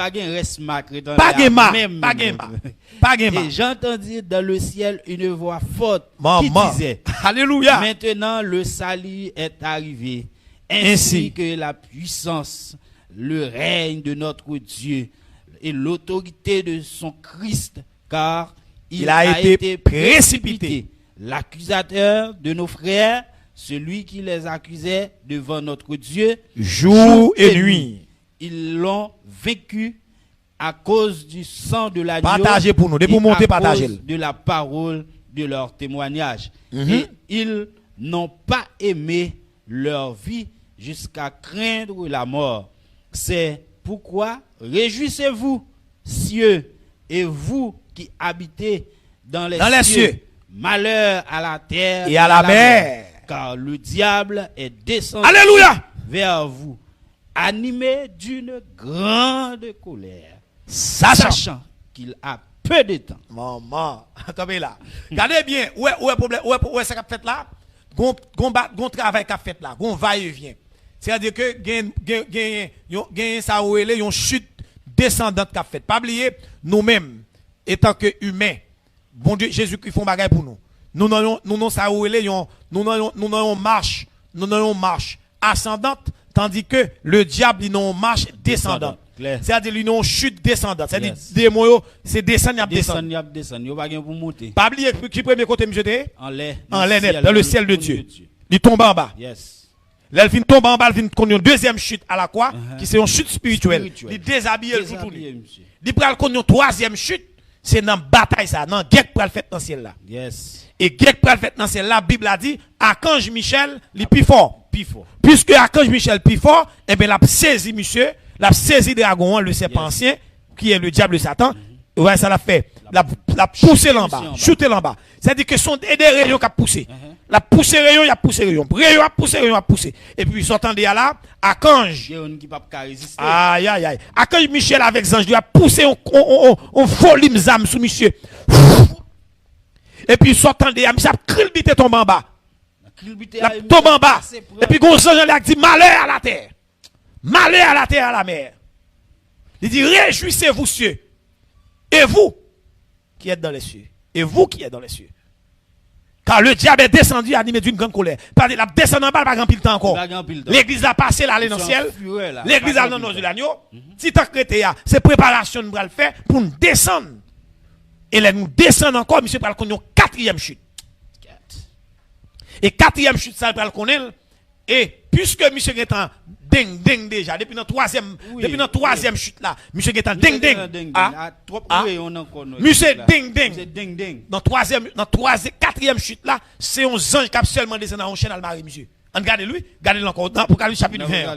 S2: Et j'entendis dans le ciel une voix forte qui disait
S1: Alléluia.
S2: Maintenant le salut est arrivé, ainsi que la puissance, le règne de notre Dieu et l'autorité de son Christ, car il a été précipité. L'accusateur de nos frères, celui qui les accusait devant notre Dieu,
S1: jour et nuit.
S2: Ils l'ont vaincu à cause du sang de l'agneau.
S1: Partagez pour nous, pour monter, partagez.
S2: De la parole de leur témoignage. Et ils n'ont pas aimé leur vie jusqu'à craindre la mort. C'est pourquoi réjouissez-vous, cieux, et vous qui habitez dans les cieux. Malheur à la terre
S1: et à la mer.
S2: Car le diable est descendu vers vous, animé d'une grande colère, sachant qu'il a peu de temps.
S1: Maman, attendez là. Regardez bien, où est problème, où est ça qu'a fait là? Gon travail qu'a fait là, gon va et vient. C'est-à-dire que gain ça ou elle yon chute descendante qu'a fait. Pas oublier nous-mêmes étant que humains, bon Dieu Jésus-Christ font bagaille pour nous. Nous n'avons ça ou elle nous n'avons marche ascendante, tandis que le diable, il a une marche descendante.
S2: Clair.
S1: C'est-à-dire, il a une chute descendante. C'est-à-dire,
S2: Yes.
S1: des mots, c'est descendre, il y a descendre.
S2: Descendre, y a descendre. Yo pas gain pour monter.
S1: Pas oublier qui premier côté, monsieur,
S2: En l'air.
S1: en l'air net, dans le ciel de Dieu.
S2: Dieu.
S1: Il tombe en bas.
S2: Yes.
S1: Là, il finit tomber en bas, il finit connaître une deuxième chute à la croix, qui c'est une chute spirituelle.
S2: Spirituelle.
S1: Il déshabille le tout
S2: Déshabillé,
S1: tourner.
S2: monsieur.
S1: Il prend une troisième chute, c'est dans la bataille ça, dans la guerre pour le faire dans le ciel là.
S2: Yes.
S1: Et guerre pour le faire dans le ciel là, la Bible a dit, Archange Michel, il plus fort.
S2: Plus fort.
S1: Puisque Archange Michel plus fort, eh bien, il a saisi monsieur, il a saisi dragon, le serpent ancien, qui est le diable de Satan. Ouais, ça l'a fait. La poussé en bas, shooté en bas. C'est-à-dire que ce sont des rayons qui ont poussé. La poussé rayon, il a poussé rayon. Rayon a poussé, rayon a poussé. Et puis, sortant de là, Archange.
S2: Il y a un qui pas résister.
S1: Aïe, aïe, aïe. Archange Michel avec Zange, il a poussé on volume zam sous monsieur. Et puis, sortant de là, monsieur a crilbité tombe en bas. La tombe en bas. Et puis, Gonzange a dit malheur à la terre. Malheur à la terre, à la mer. Il dit réjouissez-vous, cieux. Et vous qui êtes dans les cieux. Et vous qui êtes dans les cieux. Car le diable est descendu animé d'une grande colère. Parce qu'il a descendu en bas, il n'a pas rempli le temps encore. L'église a passé là, aller dans le ciel. L'église a dans nos l'agneau. Si tant que c'est préparation nous allons le faire pour nous descendre. Et là, nous descendons encore, monsieur, pour le quatrième chute. Et quatrième chute, ça va le connaître. Et puisque monsieur est en ding déjà, depuis notre troisième chute là, monsieur est en ding. Monsieur ding. Dans quatrième chute là, c'est un ange qui a seulement descendu dans un chêne à le marier, monsieur. Regardez-lui, regardez-le encore dans Apocalypse chapitre 20.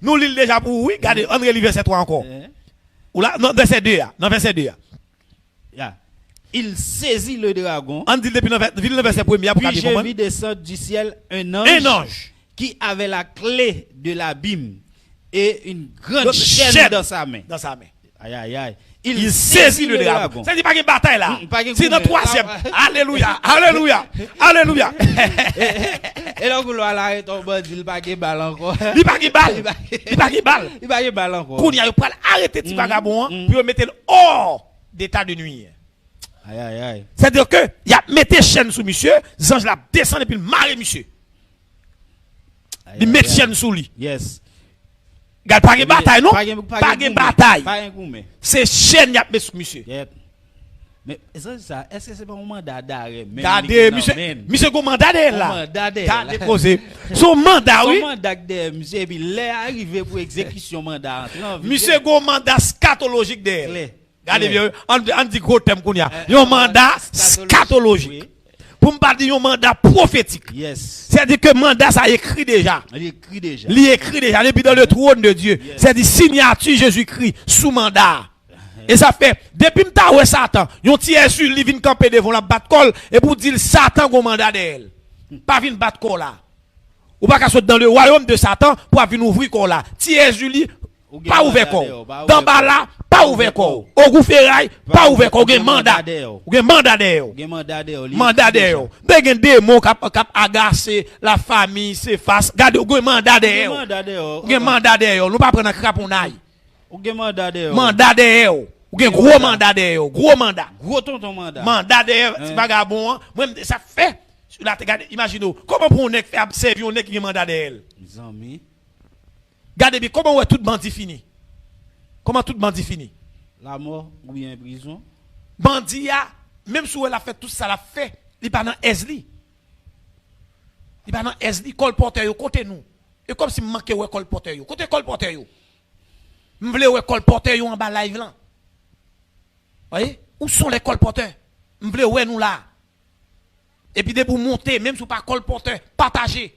S1: Nous lisons déjà pour oui, regardez, André lit verset 3 encore. Ou là, non, verset 2 non, verset 2
S2: Il saisit le dragon.
S1: On dit depuis le verset 1er.
S2: Puis je vis descendre du ciel un ange qui avait la clé de l'abîme et une grande chaîne dans sa main. Aïe, aïe, aïe. Il saisit le dragon.
S1: Ça dit pas qu'il y a une bataille là. C'est dans troisième. Alléluia. Alléluia. Alléluia.
S2: Et là, vous l'arrêtez ton bandit, il pas de balle encore.
S1: Il pas de balle. Il pas de balle.
S2: Il pas de balle encore.
S1: Qu'on y a pas arrêter petit vagabond puis mettre hors d'état de nuit.
S2: Aïe, aïe, aïe.
S1: C'est-à-dire que il a mettez chaîne sous monsieur, Zange la descend et puis marre monsieur. Il met chaîne sous lui.
S2: Yes.
S1: Regarde pas de bataille non? Pas de bataille. C'est chaîne y a mis sous monsieur.
S2: Mais ça, est-ce que c'est pas un mandat d'arrêt?
S1: Regardez, monsieur go mandat d'elle là. Regardez posé. Son mandat oui.
S2: Son mandat de monsieur et puis l'est arrivé pour exécution mandat.
S1: Monsieur go mandat scatologique d'elle. Regardez bien, on dit gros thème qu'on y a. Un mandat scatologique. Pour me pas dire un mandat prophétique.
S2: Yes.
S1: C'est-à-dire que mandat ça écrit déjà.
S2: Il écrit déjà.
S1: Il écrit déjà depuis dans le trône de Dieu. Yes. C'est-à-dire signature Jésus-Christ sous mandat. Et ça fait depuis m'ta ouais Satan, yon ti Jésus li vinn camper devant la battre col et pour dire Satan go mandat d'elle. Pas vinn battre col là. Ou pas qu'à sortir dans le royaume de Satan pour venir ouvrir col là. Ti Jésus li pas ouvert corps. Dans bas là, pas ouvert corps. Au gou ferraille, pas ouvert corps. Gen mandat. Gen mandat d'ailleurs. Mandat d'ailleurs. Ben gen démon cap agacer la famille, c'est face. Gade gen mandat d'ailleurs. Gen mandat d'ailleurs. Nous pas prendre craponaille.
S2: Gen mandat d'ailleurs.
S1: Mandat d'ailleurs. Gen gros mandat d'ailleurs. Gros mandat.
S2: Gros tonton mandat.
S1: Mandat d'ailleurs, c'est vagabond. Moi ça fait là imaginez comment pour on faire servir on qui gen mandat d'ailleurs.
S2: Mes amis.
S1: Regardez bien, comment tout bandit fini? Comment tout bandit fini?
S2: La mort ou bien prison?
S1: Bandit, même si elle a fait tout ça, elle a fait, il n'est pas dans Esli. Il n'est pas dans Esli, colporteur, côté nous. Et comme si je manquais ouais colporteur, côté colporteur. Je voulais ouais colporteur en bas live là. Vous voyez? Où sont les colporteurs? Je voulais ouais nous là. Et puis, dès pour monter, même si vous pas colporteur, partagez.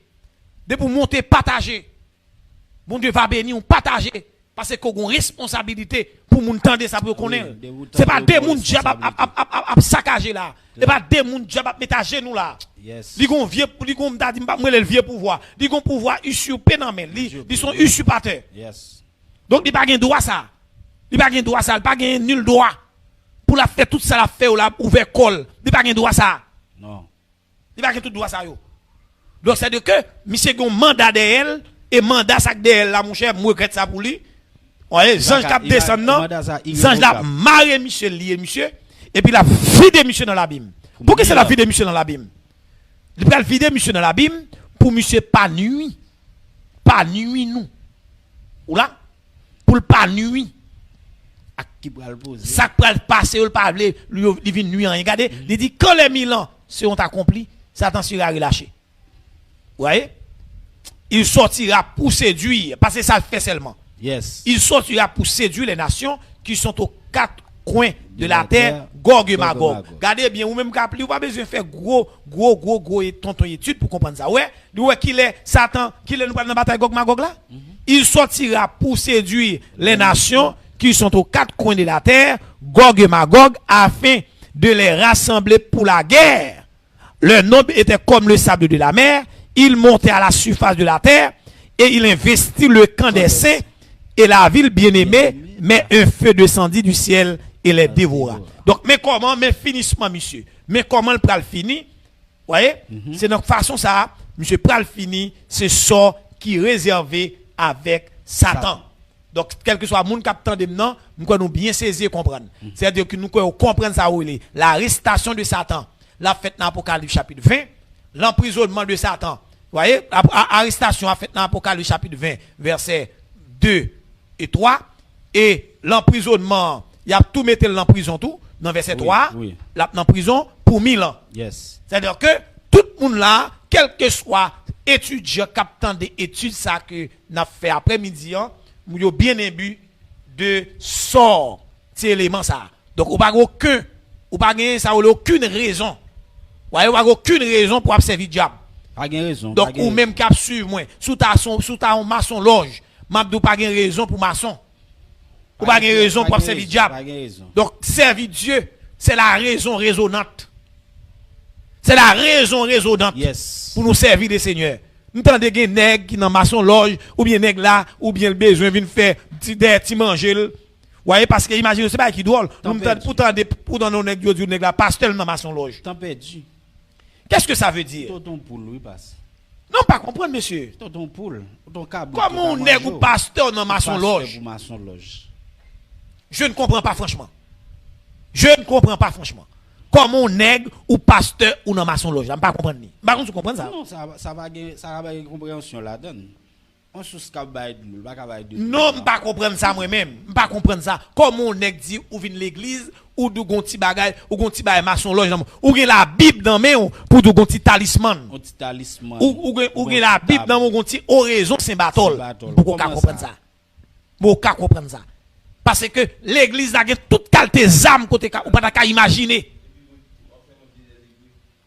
S1: Dès pour monter, partagez. Bon Dieu va bénir, on partager. Parce qu'on a une responsabilité pour nous entendre ça pour connaître. Ce n'est pas des gens qui ont saccagé là. Ce n'est pas des gens qui ont mettre à genoux là. Ils ont le vieux pouvoir. Ils ont pouvoir issu pénamel. Ils sont usurpateurs. Donc, ils n'ont pas de droit ça. Ils n'ont pas de droit ça. Ils n'ont pas de nul droit. Pour la faire tout ça, la fait ou la ouvert col. Ils n'ont pas de droit ça.
S2: Non.
S1: Ils n'ont pas de droit ça. Donc, c'est-à-dire que, monsieur a un mandat de elle. Et mandat ça de elle là mon cher, moi regrette ça pour lui. Ouais, Zange cap descend non. Zange la maré Michel lié monsieur et puis la vie de monsieur dans l'abîme. Pourquoi c'est la vie de monsieur dans l'abîme? Il va vider monsieur dans l'abîme pour monsieur pas nuit. Pas nuit nous. Ou là? Pour le pas nuit.
S2: À qui va le poser?
S1: Ça va le passer, il pas lui vient nuit rien. Regardez, il dit quand les 1000 ans seront accomplis, Satan sera relâché. Vous voyez? Il sortira pour séduire, parce que ça le fait seulement.
S2: Yes.
S1: Il sortira pour séduire les nations qui sont aux quatre coins de la terre, Gog et Magog. Regardez bien, ou même qu'appli, ou pas besoin de faire gros tonton étude pour comprendre ça. Ouais, qu'il est Satan, qu'il est nous dans la bataille Gog Magog là. Il sortira pour séduire les nations qui sont aux quatre coins de la terre, Gog et Magog, afin de les rassembler pour la guerre. Leur nombre était comme le sable de la mer. Il montait à la surface de la terre et il investit le camp des saints et la ville bien-aimée, mais un feu descendit du ciel et les dévora. Donc, mais comment, mais finissement, monsieur? Mais comment le pral fini? Vous voyez? C'est notre façon, ça, monsieur pral fini, c'est ça qui est réservé avec Satan. Donc, quel que soit le monde qui a de maintenant, nous devons bien saisir et comprendre. C'est-à-dire que nous devons comprendre ça où il est. L'arrestation de Satan, la fête dans l'Apocalypse chapitre 20, l'emprisonnement de Satan. Vous voyez, l'arrestation a fait dans l'Apocalypse chapitre 20, versets 2 et 3. Et l'emprisonnement, il y a tout mettre en prison tout, dans verset 3, en prison pour 1000 ans.
S2: Yes.
S1: C'est-à-dire que tout le monde là, quel que soit étudiant, captant des études, ça que nous avons fait après-midi, nous avons bien imbu de sort, ces éléments ça. Donc, on n'a aucune raison. Vous voyez, aucune raison pour servir le diable.
S2: Pas de raison.
S1: Donc, ou même cap suivre moi, sous ta maçon loge, m'abdou pas de raison pour maçon. Ou pas de raison pour servir le diable. Donc, servir Dieu, c'est la raison raisonnante. C'est la raison raisonnante pour nous servir le Seigneur. Nous avons des nègres qui dans maçon loge, ou bien nègres là, ou bien le besoin de faire des petits manger. Vous voyez, parce que imaginez, c'est pas qui drôle. Pourtant, nos nègres, du nègre là, pasteur dans maçon loge.
S2: T'en perdu.
S1: Qu'est-ce que ça veut dire?
S2: Tonton poule, oui, passe.
S1: Non, pas comprendre, monsieur.
S2: Tonton poule, tonton câble.
S1: Comment on est ou pasteur dans maçon loge? Je ne comprends pas franchement. Je ne comprends pas franchement. Comment on est ou pasteur ou dans maçon loge? Je ne pas comprendre. Par contre, tu comprends ça?
S2: Non, ça va avoir une compréhension là-dedans. On sous
S1: non, je ne pas comprendre ça moi-même. Je ne pas comprendre ça. Comment on est dit ou vient l'église ou du gonti bagay ou gonti bagay maçon loge ou gen la Bible dans main pour du gonti talisman. Ou gen la Bible dans mon gonti oraison Saint Barthol. Pourquoi comprendre ça? Pourquoi comprendre ça? Parce que l'église a toute qualité d'âme côté ou pas ta imaginer.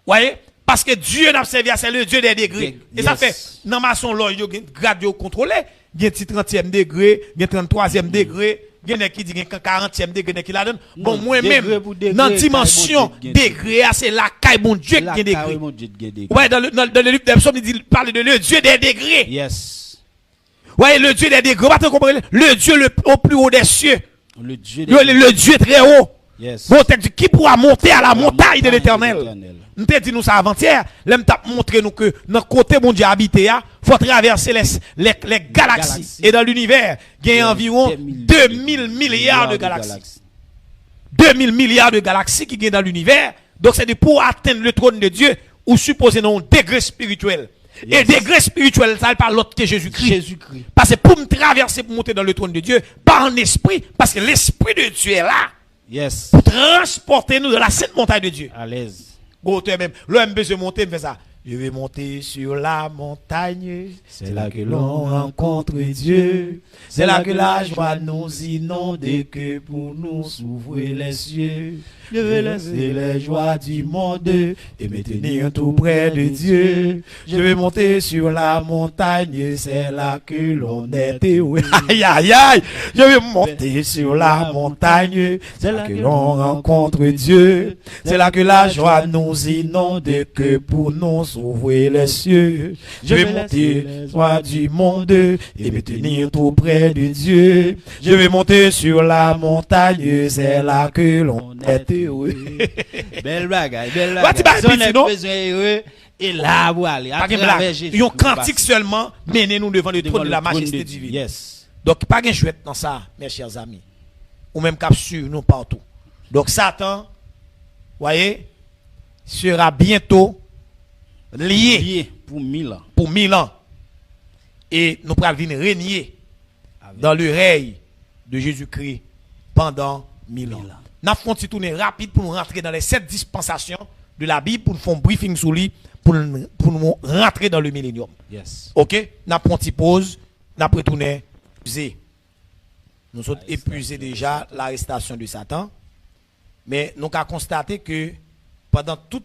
S1: Voyez? Parce que Dieu n'a servi, c'est le Dieu des degrés. Et ça fait, dans maçon loge, il y a un grade contrôlé, il y a un 30e degré, il y a un 33e degré, il y a qui dit 40e degré qui la donne. Bon, moi-même, dans la dimension degré, c'est la caille bon Dieu qui est degré. Ouais, dans le livre des psaumes, il parle de le Dieu des degrés.
S2: Yes.
S1: Ouais, le Dieu des degrés. Le Dieu au plus haut des cieux.
S2: Le
S1: Dieu très haut.
S2: Yes.
S1: Bon, qui pourra monter à la montagne de l'Éternel? Nous t'ai dit nous ça avant-hier, l'homme t'a montré nous que dans côté mon Dieu habité il faut traverser les galaxies et dans l'univers, il y a environ 2000 milliards de galaxies. 2000 milliards de galaxies qui sont dans l'univers. Donc c'est pour atteindre le trône de Dieu ou supposer un degré spirituel. Et degré spirituel, ça parle l'autre que Jésus-Christ. Parce que pour me traverser pour monter dans le trône de Dieu, pas en esprit, parce que l'esprit de Dieu est là.
S2: Yes.
S1: Pour transporter nous de la sainte montagne de Dieu.
S2: À l'aise.
S1: Même, l'homme besoin de monter, fait ça. Je vais monter sur la montagne, c'est là que l'on rencontre Dieu. C'est là que la joie nous inonde que pour nous s'ouvrir les cieux. Je vais laisser les joies du monde et me tenir tout près de Dieu. Je vais monter sur la montagne, c'est là que l'on est heureux. Aïe, aïe, aïe. Je vais monter sur la montagne, c'est là que l'on rencontre Dieu. C'est là que la joie nous inonde que pour nous s'ouvrir les cieux. Je vais monter sur du monde et me tenir tout près de Dieu. Je vais monter sur la montagne, c'est là que l'on est heureux.
S2: Belle bagaille, belle bagaille. Et là, vous allez.
S1: Il y a un cantique seulement, menez-nous devant le trône de la majesté divine.
S2: Yes.
S1: Donc, pas de chouette dans ça, mes chers amis. Ou même cap sur nous partout. Donc, Satan, voyez, sera bientôt lié
S2: pour 1000 ans.
S1: pour 1000 ans. Et nous pourrons venir régner dans le règne de Jésus-Christ pendant 1000 ans. Nous avons fait un petit tour rapide pour nous rentrer dans les 7 dispensations de la Bible, pour nous faire un briefing sur lui, pour nous rentrer dans le millénium.
S2: Yes.
S1: Ok? Nous avons une petite pause, nous avons retourné. Nous sommes épuisés déjà l'arrestation de Satan. Mais nous avons constaté que pendant toute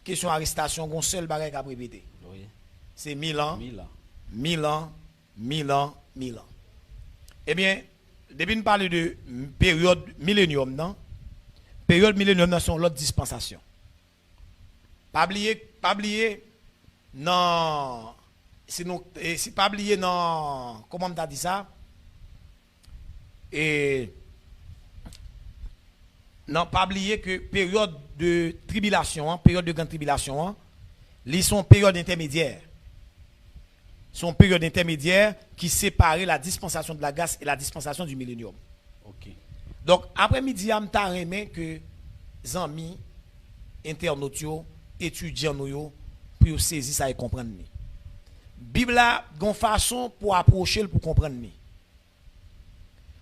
S1: question d'arrestation, il y a un seul bagage à répéter.
S2: Oui.
S1: C'est 1000 ans.
S2: 1000 ans.
S1: 1000 ans, 1000 ans, 1000 ans. Eh bien, depuis nous parler de période millénium, non? Période millénium, sont l'autre dispensation. Pas oublier, non, si pas oublier, non, comment on t'a dit ça? Et, non, pas oublier que période de tribulation, période de grande tribulation, ils sont période intermédiaire. Son période intermédiaire qui séparait la dispensation de la grâce et la dispensation du millénium.
S2: OK.
S1: Donc, après-midi, je me que les amis, internautes, étudiants, pour saisir ça et comprendre. La Bible a une façon pour approcher pour comprendre.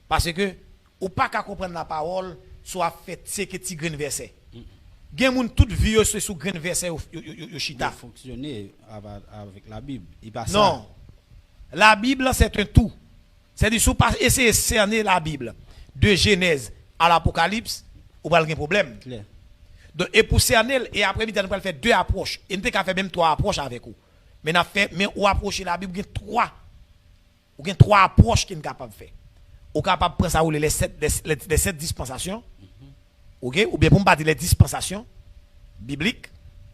S1: Parce que, ou pas qu'à comprendre la parole, soit fait c'est que tu grain verset. Gen moun toute vie sur sous grain verset yo chita.
S2: Fonctionner avec la Bible.
S1: Non. La Bible c'est un tout. C'est-à-dire si vous pas essayer de cerner la Bible de Genèse à l'Apocalypse, ou pas de problème.
S2: Clair.
S1: Donc, et pour cerner et après midi nous allons faire 2 approches. Et nous avons fait même 3 approches avec vous. Mais nous fait mais ou approcher la Bible, il y a 3 approches qui sont capables de faire. Ou capable de prendre ça ou les 7 dispensations. OK, ou bien pour me dire les dispensations bibliques.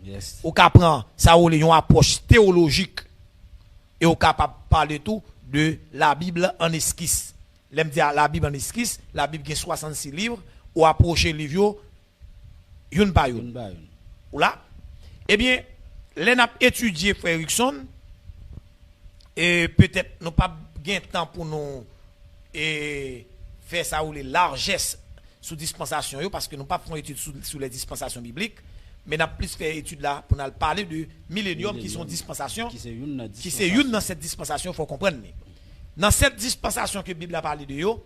S2: Yes.
S1: Ou capable prendre ça ou les une approche théologique et ou capable parler tout de la Bible en esquisse. L'aime dire la Bible en esquisse, la Bible a 66 livres ou approcher les livres une par une. Ou là, eh bien, les n'a étudié frère Erickson et peut-être nous pas gain temps pour nous et faire ça ou les largesses sous dispensation parce que nous pas faisons études sur les dispensations bibliques mais nous plus fait études là pour nous parler de millénium qui sont dispensations qui c'est une dans cette dispensation faut comprendre dans cette dispensation que la Bible a parlé de yo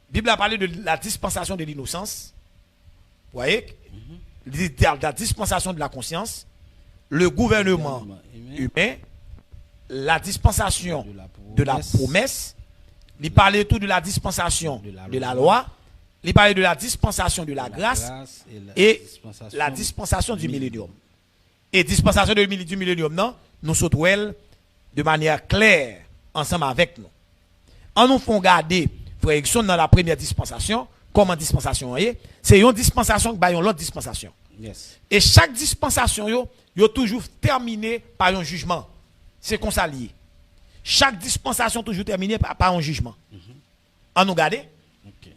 S1: Bible a parlé de la dispensation de l'innocence vous voyez la dispensation de la conscience le gouvernement humain la dispensation de la promesse il parlait tout de la dispensation de la loi. Il parlait de la dispensation de la grâce et la dispensation du millénium. Et dispensation du millénium, non, nous sautons de manière claire ensemble avec nous. En nous font garder, frère Erickson, dans la première dispensation, comment dispensation est, c'est une dispensation qui a une autre dispensation.
S2: Yes.
S1: Et chaque dispensation, yo toujours terminé par un jugement. C'est comme ça lié. Chaque dispensation toujours terminée par un jugement. En nous garder.
S2: OK.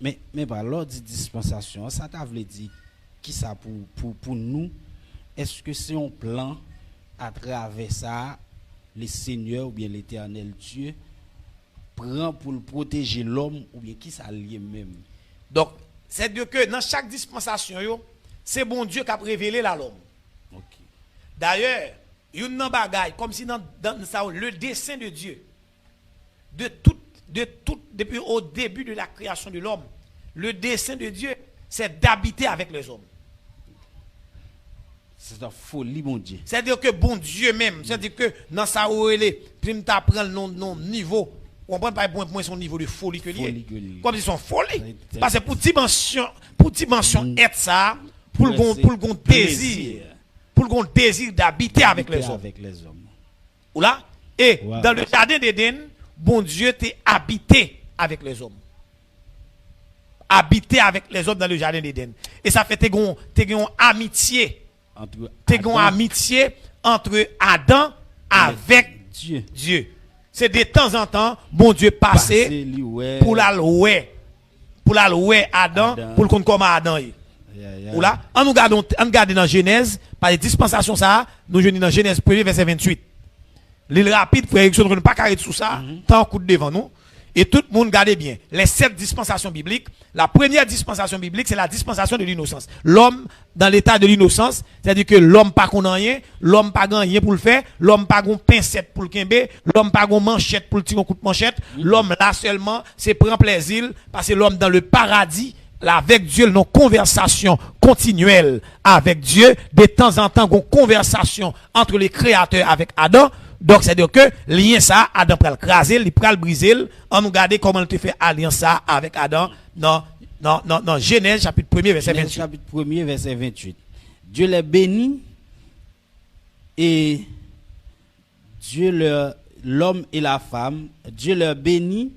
S2: Mais par l'ordre de dispensation, ça t'a voulu dire qui ça pour nous? Est-ce que c'est un plan à travers ça, le Seigneur ou bien l'Éternel Dieu prend pour le protéger l'homme ou bien qui ça lié même?
S1: Donc, c'est-à-dire que dans chaque dispensation, c'est bon Dieu qui a révélé à l'homme.
S2: OK.
S1: D'ailleurs, il y a une bagaille, comme si dans ça, le dessein de Dieu, depuis au début de la création de l'homme, le dessein de Dieu, c'est d'habiter avec les hommes.
S2: C'est une folie, mon Dieu.
S1: C'est-à-dire que bon Dieu même, c'est-à-dire que dans ça, puis tu apprends le niveau, on ne comprend pas point son niveau de folie que lié. Comme ils sont folie. Parce que pour dimension être ça, pour le désir. Pour le désir d'habiter avec les hommes. Ou là, et dans le jardin d'Éden, bon Dieu t'a habité avec les hommes. Habité avec les hommes dans le jardin d'Éden. Et ça fait une amitié. Amitié entre Adam avec Dieu. C'est de temps en temps, bon Dieu passé pour la louer. Pour la louer Adam, pour le compte comme Adam. Ou là, on nous garde dans Genèse, par les dispensations ça, nous venons dans Genèse 1 verset 28. L'île rapide, frère Erickson, ne pas carrer sous ça, tant coup de devant nous. Et tout le monde regardez bien, les 7 dispensations bibliques, la première dispensation biblique, c'est la dispensation de l'innocence. L'homme dans l'état de l'innocence, c'est-à-dire que l'homme pas qu'on rien, l'homme pas rien pour le faire, l'homme pas gon pincette pour le kembe, l'homme pas gon manchette pour le tirer un coup de manchette, l'homme là seulement, c'est prendre plaisir parce que l'homme dans le paradis, là, avec Dieu, nos conversations continuelles avec Dieu, de temps en temps, une conversation entre les créateurs avec Adam. Donc, c'est-à-dire que, lien ça, Adam pral craser, il pral briser, on nous regarde comment il te fait alliance ça avec Adam, non, Genèse, chapitre 1er, verset 28.
S2: Chapitre 1er, verset 28. Dieu les bénit et l'homme et la femme, Dieu leur bénit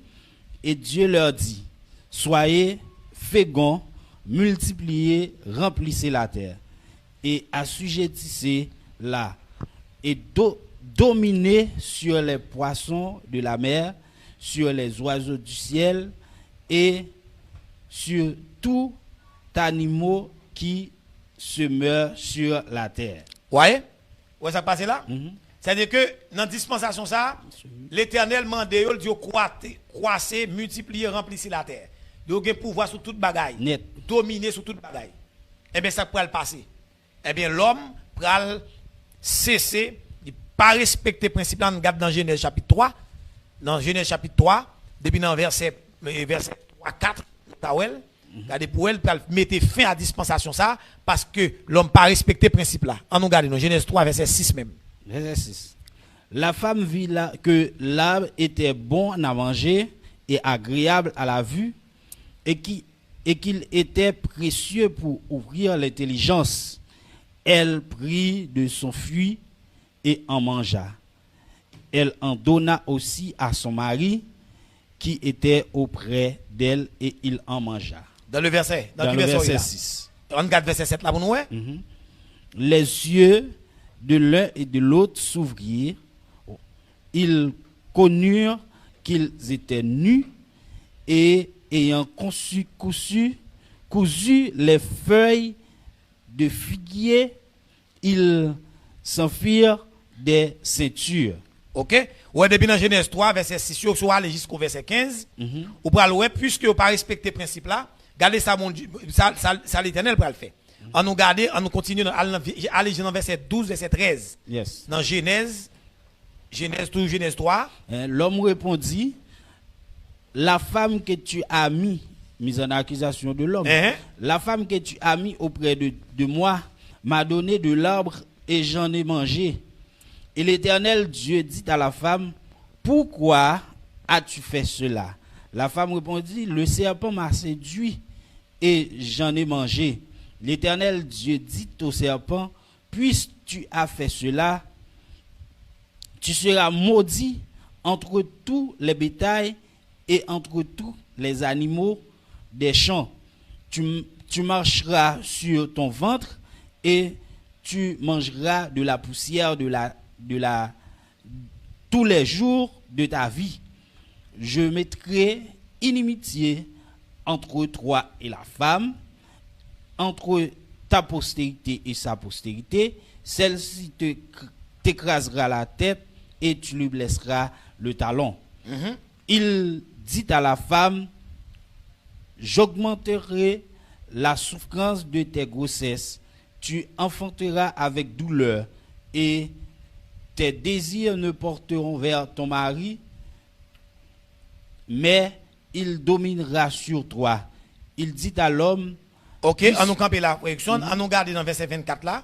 S2: et Dieu leur dit, soyez féconds, multipliez, remplissez la terre et assujettissez-la et dominez sur les poissons de la mer, sur les oiseaux du ciel et sur tout animal qui se meurt sur la terre.
S1: Ouais, ça passe là? C'est-à-dire que dans la dispensation, ça, l'Éternel mande, il dit croissez, multipliez, remplissez la terre. Donc, il y a pouvoir sur toute bagaille, dominer sur toute bagaille. Eh bien, ça pourra le passer. Eh bien, l'homme pourra cesser, il ne pas respecter le principe. Là, on regarde dans Genèse chapitre 3. Dans Genèse chapitre 3, depuis dans verset 3, 4, regardez pour elle, mettre fin à la dispensation, ça, parce que l'homme n'a pas respecté le principe là. On nous regarde dans Genèse 3, verset 6 même.
S2: Verset 6. La femme vit que l'arbre était bon à manger et agréable à la vue, et qu'il était précieux pour ouvrir l'intelligence. Elle prit de son fruit et en mangea. Elle en donna aussi à son mari qui était auprès d'elle et il en mangea.
S1: Dans le verset,
S2: dans le verset 6.
S1: On regarde verset 7 là pour nous.
S2: Les yeux de l'un et de l'autre s'ouvrirent. Ils connurent qu'ils étaient nus et ayant cousu les feuilles de figuier, ils s'enfirent des ceintures.
S1: Ok? Ouais, depuis dans Genèse 3, verset 6, vous allez aller jusqu'au verset 15. Ou pour aller, puisque vous n'avez pas respecté le principe là, gardez ça, mon Dieu, ça l'Éternel pour le faire. On nous garde, on nous continue, aller dans verset 12, verset 13.
S2: Yes.
S1: Dans Genèse 3.
S2: L'homme répondit, la femme que tu as mise en accusation de l'homme, la femme que tu as mis auprès de moi m'a donné de l'arbre et j'en ai mangé. Et l'Éternel Dieu dit à la femme, pourquoi as-tu fait cela? La femme répondit, le serpent m'a séduit et j'en ai mangé. L'Éternel Dieu dit au serpent, puisque tu as fait cela, tu seras maudit entre tous les bétails et entre tous les animaux des champs. Tu marcheras sur ton ventre et tu mangeras de la poussière tous les jours de ta vie. Je mettrai inimitié entre toi et la femme, entre ta postérité et sa postérité. Celle-ci t'écrasera la tête et tu lui blesseras le talon. Il dit à la femme, j'augmenterai la souffrance de tes grossesses, tu enfanteras avec douleur et tes désirs ne porteront vers ton mari, mais il dominera sur toi. Il dit à l'homme,
S1: ok, on nous camper la correction, on nous garde dans verset 24 là,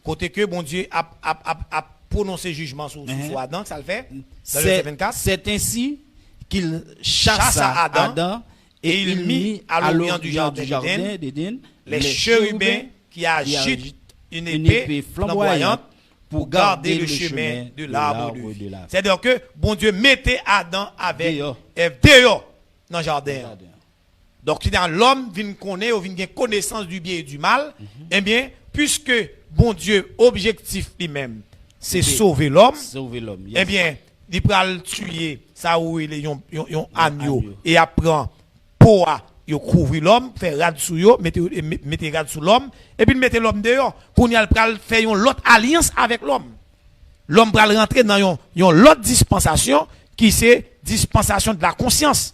S1: côté que bon Dieu a prononcé jugement sur Adam, ça le fait, dans verset 24.
S2: C'est ainsi qu'il chassa Adam et il mit à l'orient du jardin d'Éden les chérubins qui agitent une épée flamboyante pour garder le chemin de l'arbre de vie.
S1: C'est-à-dire que bon Dieu mettait Adam avec Ève dehors dans le jardin. Donc, si l'homme vient connaître ou vient connaissance du bien et du mal, eh bien, puisque bon Dieu, objectif lui-même, c'est sauver l'homme, eh bien, il peut le tuer, ça où il est un agneau, et apprend pour il couvrir l'homme, faire rad sous yo, mettez rad sous l'homme, et puis mettez l'homme dehors, pour il faire une autre alliance avec l'homme. L'homme va rentrer dans une autre dispensation qui c'est dispensation de la conscience.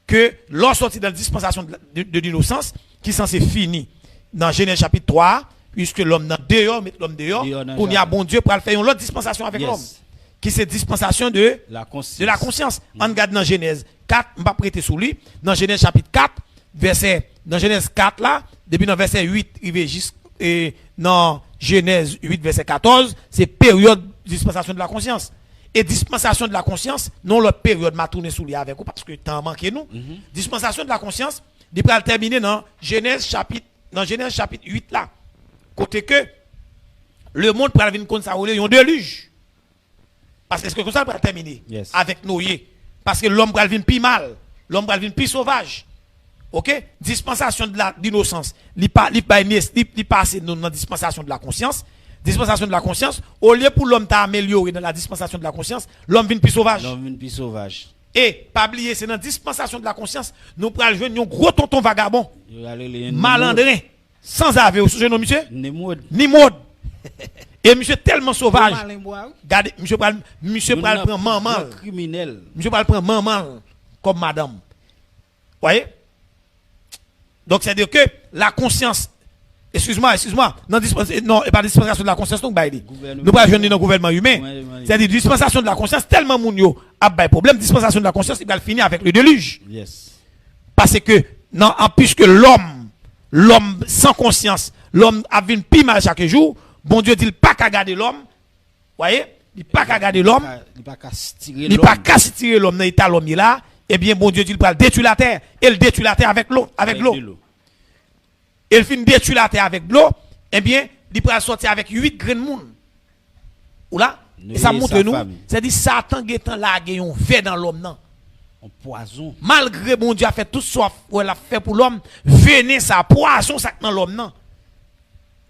S1: Que l'on sorti dans la dispensation de l'innocence, qui est censé finir dans Genèse chapitre 3, puisque l'homme dans dehors, met l'homme dehors, qu'on y a bon Dieu pour faire une autre dispensation avec l'homme. Qui c'est dispensation de la conscience. On regarde dans Genèse 4, on va prêter sous lui, dans Genèse chapitre 4, dans Genèse 4 là, depuis dans verset 8, il va jusqu'à dans Genèse 8, verset 14, c'est période de dispensation de la conscience. Et dispensation de la conscience, non la période m'a tourné sous lui avec vous parce que temps manqué nous. Dispensation de la conscience, il va terminer dans Genèse chapitre 8 là. Côté que le monde pour venir comme ça, il y a un déluge. Parce que comme ça va terminer avec Noé. Parce que l'homme va venir plus mal, l'homme va venir plus sauvage. OK? Dispensation de l'innocence, il passe dans la dispensation de la conscience. Dispensation de la conscience, au lieu pour l'homme t'améliorer dans la dispensation de la conscience, l'homme vient plus sauvage. Et, pas oublier, c'est dans la dispensation de la conscience, nous prenons jouer un gros tonton vagabond, malandrin, sans avoir, vous nom monsieur? Nimrod. Et monsieur tellement sauvage. Regardez, monsieur prend maman.
S2: Criminel.
S1: Monsieur prend maman comme madame. Voyez? Donc, c'est-à-dire que la conscience, excuse-moi, non, et pas dispensation de la conscience, donc, nous pas jouer dans le gouvernement humain. C'est-à-dire, dispensation de la conscience, tellement moun yo a problème, dispensation de la conscience, il va finir avec le déluge. Parce que, non, puisque l'homme sans conscience, l'homme a vu une pire mal chaque jour, bon Dieu dit, il pas qu'à garder l'homme, voyez, il pas qu'à garder l'homme, il pas qu'à tirer l'homme dans l'état l'homme là, eh bien, bon Dieu dit, il va détruire la terre, et il détruit la terre avec l'eau, Il finit détruire la terre avec l'eau, eh bien, il va sortir avec 8 grains de monde. Ou là, et ça montre nous, c'est-à-dire, Satan est là, il y a un fait dans l'homme, non?
S2: Un poison.
S1: Malgré bon Dieu a fait tout ça, il a fait pour l'homme, venez ça, poison ça dans l'homme, non?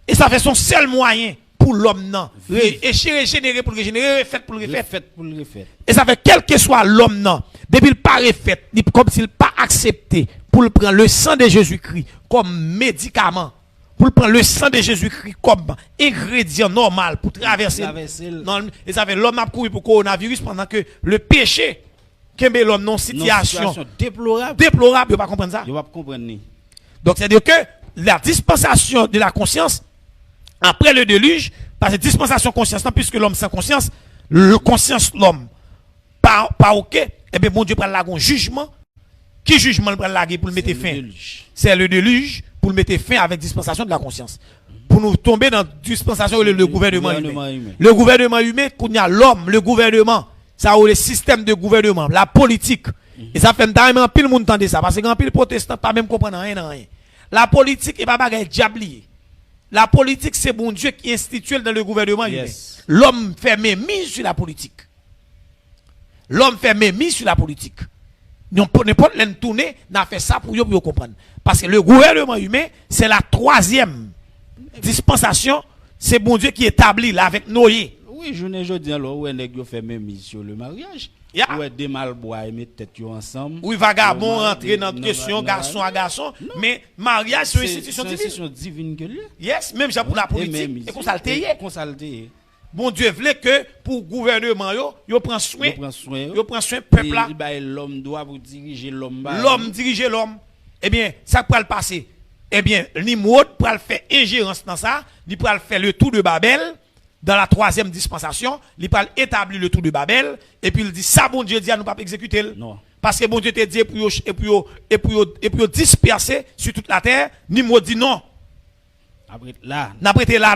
S1: Et ça fait son seul moyen pour l'homme, non? Et régénérer pour le régénérer, fait pour le refaire. Et ça fait quel que soit l'homme, non? Depuis le pas refait, comme s'il pas accepté pour prendre le sang de Jésus-Christ comme médicament, pour prendre le sang de Jésus-Christ comme ingrédient normal pour traverser. Non, et ça fait l'homme a couru pour le coronavirus pendant que le péché qui met l'homme dans une situation déplorable, il ne peut pas comprendre ça.
S2: Il va comprendre.
S1: Donc c'est-à-dire que la dispensation de la conscience, après le déluge, parce que dispensation conscience, non, puisque l'homme sans conscience, le conscience l'homme, pas ok, et bien bon Dieu prend un jugement. Qui jugement le prend laguer pour le mettre fin? C'est le déluge pour le mettre fin avec dispensation de la conscience. Pour nous tomber dans dispensation le gouvernement humain. Le gouvernement humain, qu'on y a l'homme, le gouvernement, ça a le système de gouvernement, la politique. Et ça fait un pile monde entendre ça parce que un pile protestant pas même comprendre rien. La politique est pas bagaille diablier. La politique c'est bon Dieu qui institue dans le gouvernement humain. L'homme fait mémise sur la politique. L'homme fait mémise sur la politique. N'importe l'en tourner n'a fait ça pour vous comprendre. Parce que le gouvernement humain, c'est la 3e dispensation. C'est bon Dieu qui établit là avec Noé.
S2: Oui, je ne dis alors où est-ce fait même sur le mariage. Où est des malbois et mettre tête ensemble. Oui,
S1: vagabond rentrer dans notre question garçon à garçon. Mais mariage, c'est une institution
S2: divine que lui.
S1: Yes, même pour la politique. Et consulter. Bon Dieu voulait que pour le gouvernement, yo prend soin peuple là.
S2: L'homme doit vous diriger l'homme.
S1: L'homme diriger l'homme. Eh bien, ça peut le passer. Eh bien, Nimrod pour le faire ingérence dans ça, il peut le faire le tour de Babel dans la 3e dispensation, il peut établir le tour de Babel et puis il dit ça bon Dieu dit à nous pas exécuter.
S2: Non.
S1: Parce que bon Dieu te dit pour disperser sur toute la terre, Nimrod dit non.
S2: Après là,
S1: n'a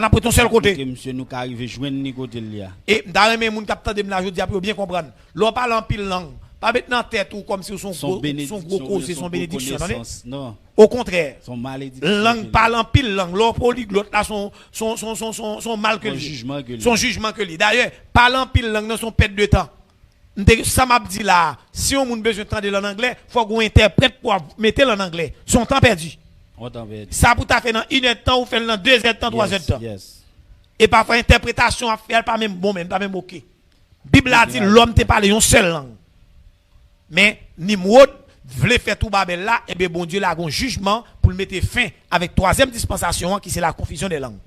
S1: pris ton seul côté.
S2: Que monsieur nous arrive joindre ni côté là.
S1: Et dans les moun capteur de la jodi pour bien comprendre. L'on parle en pile langue, pas mettre dans tête ou comme si son gros cause son bénédiction, non. Au contraire,
S2: son malédiction.
S1: Langue parle en pile langue, l'on polyglotte là son mal que lui. Son jugement que lui. D'ailleurs, parle en pile langue dans son perte de temps. Ça m'a dit là, si on a besoin d'entendre en anglais, faut qu'on interprète pour mettre en anglais. Son temps perdu. Ça pour ta fait dans 1 heure de temps ou fait dans 2 heures de temps, 3 heures de temps. Et parfois interprétation à faire pas même bon même pas même OK. Bible a dit l'homme te parle une seule langue. Mais Nimrod voulait faire tout Babel là et bien bon Dieu là un jugement pour le mettre fin avec 3e dispensation qui c'est la confusion des langues.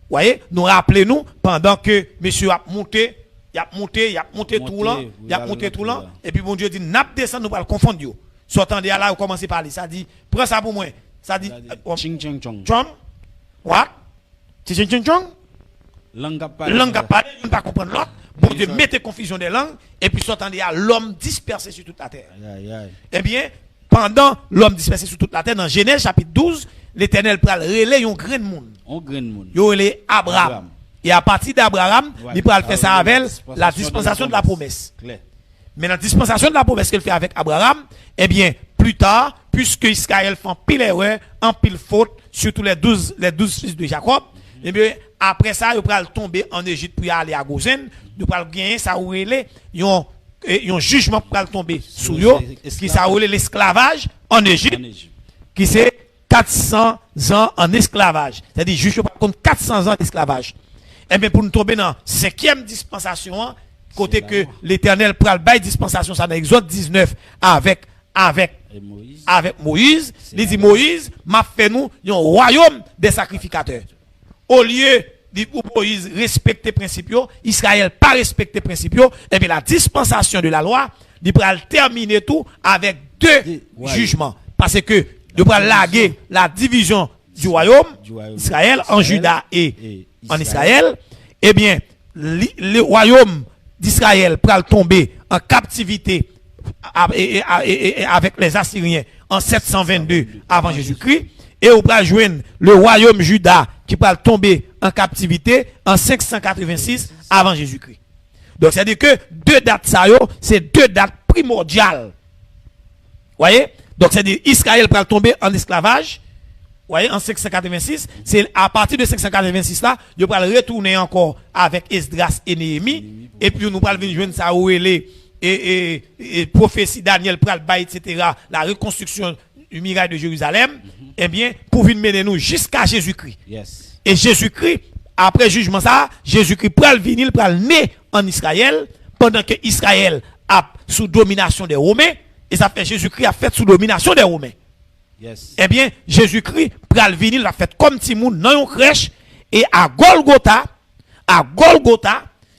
S1: Voyez, nous rappelez-nous pendant que monsieur a monté il a monté tout là, il a monté tout là,
S2: là.
S1: et puis bon Dieu dit, n'a pas descendre, nous pas le confondre yo. Sortant de là, vous commencez à parler, ça dit, prends ça pour moi. Ça dit,
S2: Ching ching chong.
S1: John, what? Ching ching chong?
S2: Langue à
S1: Langue à parler, on ne pas comprendre l'autre. Bon Dieu, mettez confusion des langues, et puis sortant de là, l'homme dispersé sur toute la terre.
S2: Aïe, aïe.
S1: Eh bien, pendant l'homme dispersé sur toute la terre, dans Genèse chapitre 12, l'Éternel pral relais un grand monde.
S2: On grain monde.
S1: Yo relais Abraham. Et à partir d'Abraham,
S2: Ouais,
S1: il pral
S2: ça
S1: faire ça
S2: relais
S1: avec la dispensation de la promesse.
S2: Clair.
S1: Mais dans la dispensation de la promesse qu'elle fait avec Abraham, eh bien, plus tard, puisque Israël fait en pile erreur, en pile faute, surtout les 12 fils de Jacob, eh bien, après ça, il va tomber en Égypte pour aller à Gozen, il va gagner ça ou un jugement pour tomber sous eux, qui ça ou l'esclavage en Égypte, qui c'est 400 ans en esclavage. C'est-à-dire, juge par contre 400 ans d'esclavage. Eh bien, pour nous tomber dans la 5e dispensation, côté que l'Éternel pral bail dispensation, ça dans Exode 19 avec Moïse, il dit Moïse m'a fait nous un royaume des sacrificateurs. Au lieu de Moïse respecter principes, Israël pas respecter principes, et bien la dispensation de la loi, il pral terminer tout avec deux jugements. Parce que il pral laguer la division du royaume Israël en Juda et en Israël. Eh bien, le royaume d'Israël pral tomber en captivité avec les Assyriens en 722 avant Jésus-Christ, et on va joindre le royaume Juda qui va tomber en captivité en 586 avant Jésus-Christ. Donc c'est-à-dire que deux dates ça c'est deux dates primordiales. Voyez? Donc c'est-à-dire Israël va tomber en esclavage. Voyez, en 586, c'est à partir de 586 là, il va retourner encore avec Esdras et Néhémie, et puis nous allons venir joindre ça où et prophétie Daniel pral ba etc. la reconstruction du miracle de Jérusalem, eh bien pour venir mener nous jusqu'à Jésus-Christ.
S2: Yes.
S1: Et Jésus-Christ après jugement ça, Jésus-Christ pral venir pral né en Israël pendant que Israël a sous domination des Romains, et ça fait Jésus-Christ a fait sous domination des Romains.
S2: Yes.
S1: Eh bien, Jésus-Christ pral venir la fait comme Timoun dans une crèche, et à Golgotha,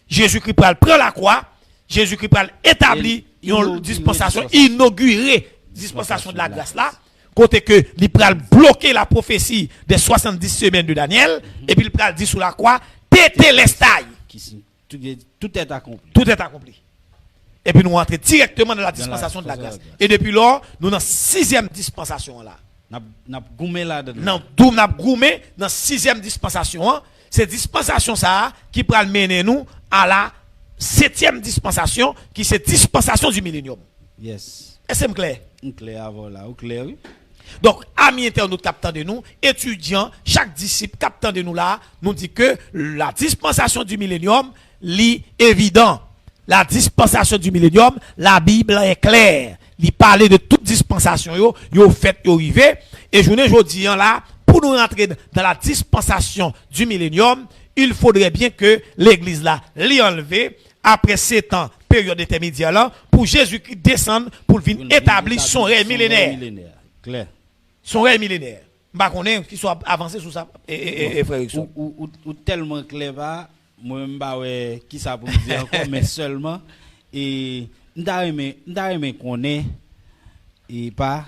S1: Jésus-Christ pral prendre la croix, Jésus-Christ pral établir une dispensation, inaugurer dispensation de la grâce là, côté que il pral bloquer la prophétie des 70 semaines de Daniel, et puis il pral dire sous la croix, tétélestai.
S2: Tout est accompli.
S1: Tout est accompli. Et puis nous rentrons directement dans la dispensation de la grâce. Et depuis là, nous dans la 6e dispensation là.
S2: N'a goumé là dedans.
S1: Non, nous n'a goumé dans la 6e dispensation. C'est dispensation ça qui va mener nous à la 7e dispensation, qui c'est dispensation du millénium.
S2: Yes.
S1: Est-ce que c'est clair?
S2: Clair avant là, clair oui.
S1: Donc, amis internautes captant de nous, étudiants, chaque disciple captant de nous là, nous dit que la dispensation du millénium, lit évident. La dispensation du millénium, la Bible est claire. Il parlait de toute dispensation, yo fait, yo rivé. Et je dis là, pour nous rentrer dans la dispensation du millénium, il faudrait bien que l'église là, l'y enlever après 7 ans, période intermédiaire là, pour Jésus-Christ descendre, pour venir établir son règne millénaire.
S2: Clair.
S1: Son règne millénaire. Bah, qu'on est, qu'il soit avancé sur ça, frère Erickson.
S2: Ou tellement clair va, moi, ouais, qui ça pour dire encore, mais seulement, et, n'd'a qu'on est, et pas,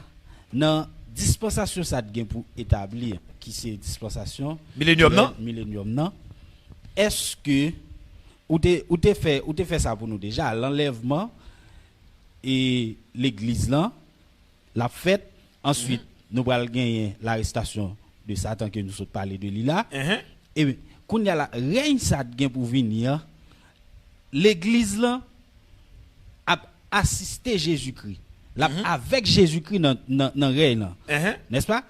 S2: non, dispensation ça de pour établir, qui c'est dispensation.
S1: Millénium, non?
S2: Millénium, non? Est-ce que, ou t'es fait ça pour nous déjà, l'enlèvement, et l'église là, la fête, ensuite, nous allons gagner l'arrestation de Satan que nous sommes parlé de lui là, et bien, quand il y a la règne ça pour venir, l'église là a assisté Jésus-Christ. Avec Jésus-Christ dans règne là. N'est-ce pas?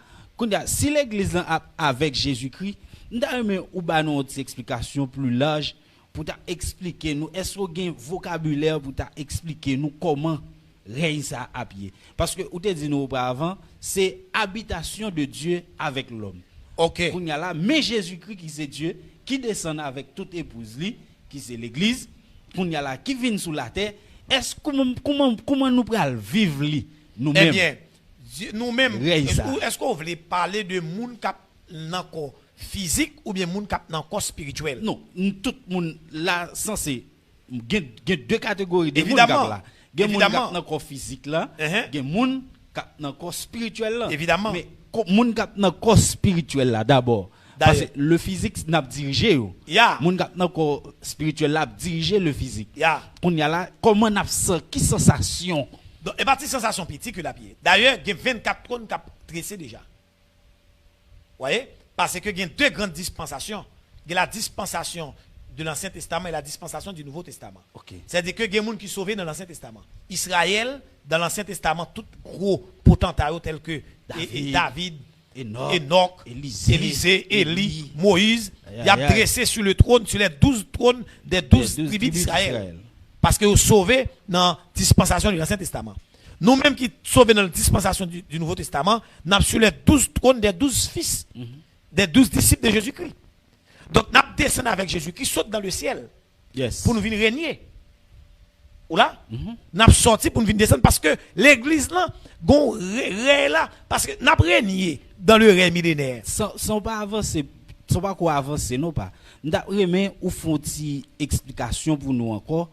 S2: Si l'église là avec Jésus-Christ, nous avons une explication plus large pour expliquer nous, est-ce qu'on a un vocabulaire pour expliquer nous comment règne ça à pied. Parce que, vous te dit nous auparavant, c'est habitation de Dieu avec l'homme.
S1: Ok.
S2: Mais Jésus-Christ qui c'est Dieu, qui descend avec toute épouse qui c'est l'église, qui vient sous la terre, est-ce comment nous pouvons vivre nous-mêmes?
S1: Eh bien, nous-mêmes, est-ce qu'on voulait parler de monde qui dans corps physique ou bien monde qui dans corps spirituel?
S2: Non, tout le monde là censé deux catégories de
S1: Évidemment.
S2: monde là. Il y a des
S1: Évidemment.
S2: gens dans le corps physique là, il
S1: Uh-huh.
S2: y a des gens dans le corps spirituel là.
S1: Évidemment.
S2: Mais les gens dans le corps spirituel là d'abord. Parce que
S1: D'ailleurs.
S2: le physique n'a pas dirigé.
S1: Ya.
S2: Les gens dans le corps spirituel là dirigé le physique.
S1: Ya.
S2: On y a là comment on a qui sensation.
S1: Donc, et partie sensation petite que la pied. D'ailleurs, il y a 24 trônes qui ont tressé déjà. Vous voyez? Parce que il y a deux grandes dispensations. Il y a la dispensation de l'Ancien Testament et la dispensation du Nouveau Testament.
S2: OK.
S1: C'est-à-dire que il y a des gens qui sont sauvés dans l'Ancien Testament. Israël, dans l'Ancien Testament, tout gros potentat tels que David, Enoch, Élisée, Élie, Moïse, il y a dressé sur le trône, sur les 12 trônes des 12 tribus d'Israël. Parce que vous sauvez dans la dispensation de l'Ancien Testament. Nous-mêmes qui sauvons dans la dispensation du Nouveau Testament, nous avons sur les 12 trônes des 12 fils, des 12 disciples de Jésus-Christ. Donc nous descendons avec Jésus-Christ, saute dans le ciel
S2: Yes.
S1: pour nous venir régner. Ou là, nous avons sorti pour nous venir descendre parce que l'église là, là, parce que nous avons régné dans le règne millénaire.
S2: Sans pas avancer, sans pas quoi avancer, non pas. Nous avons ou font une explication pour nous encore.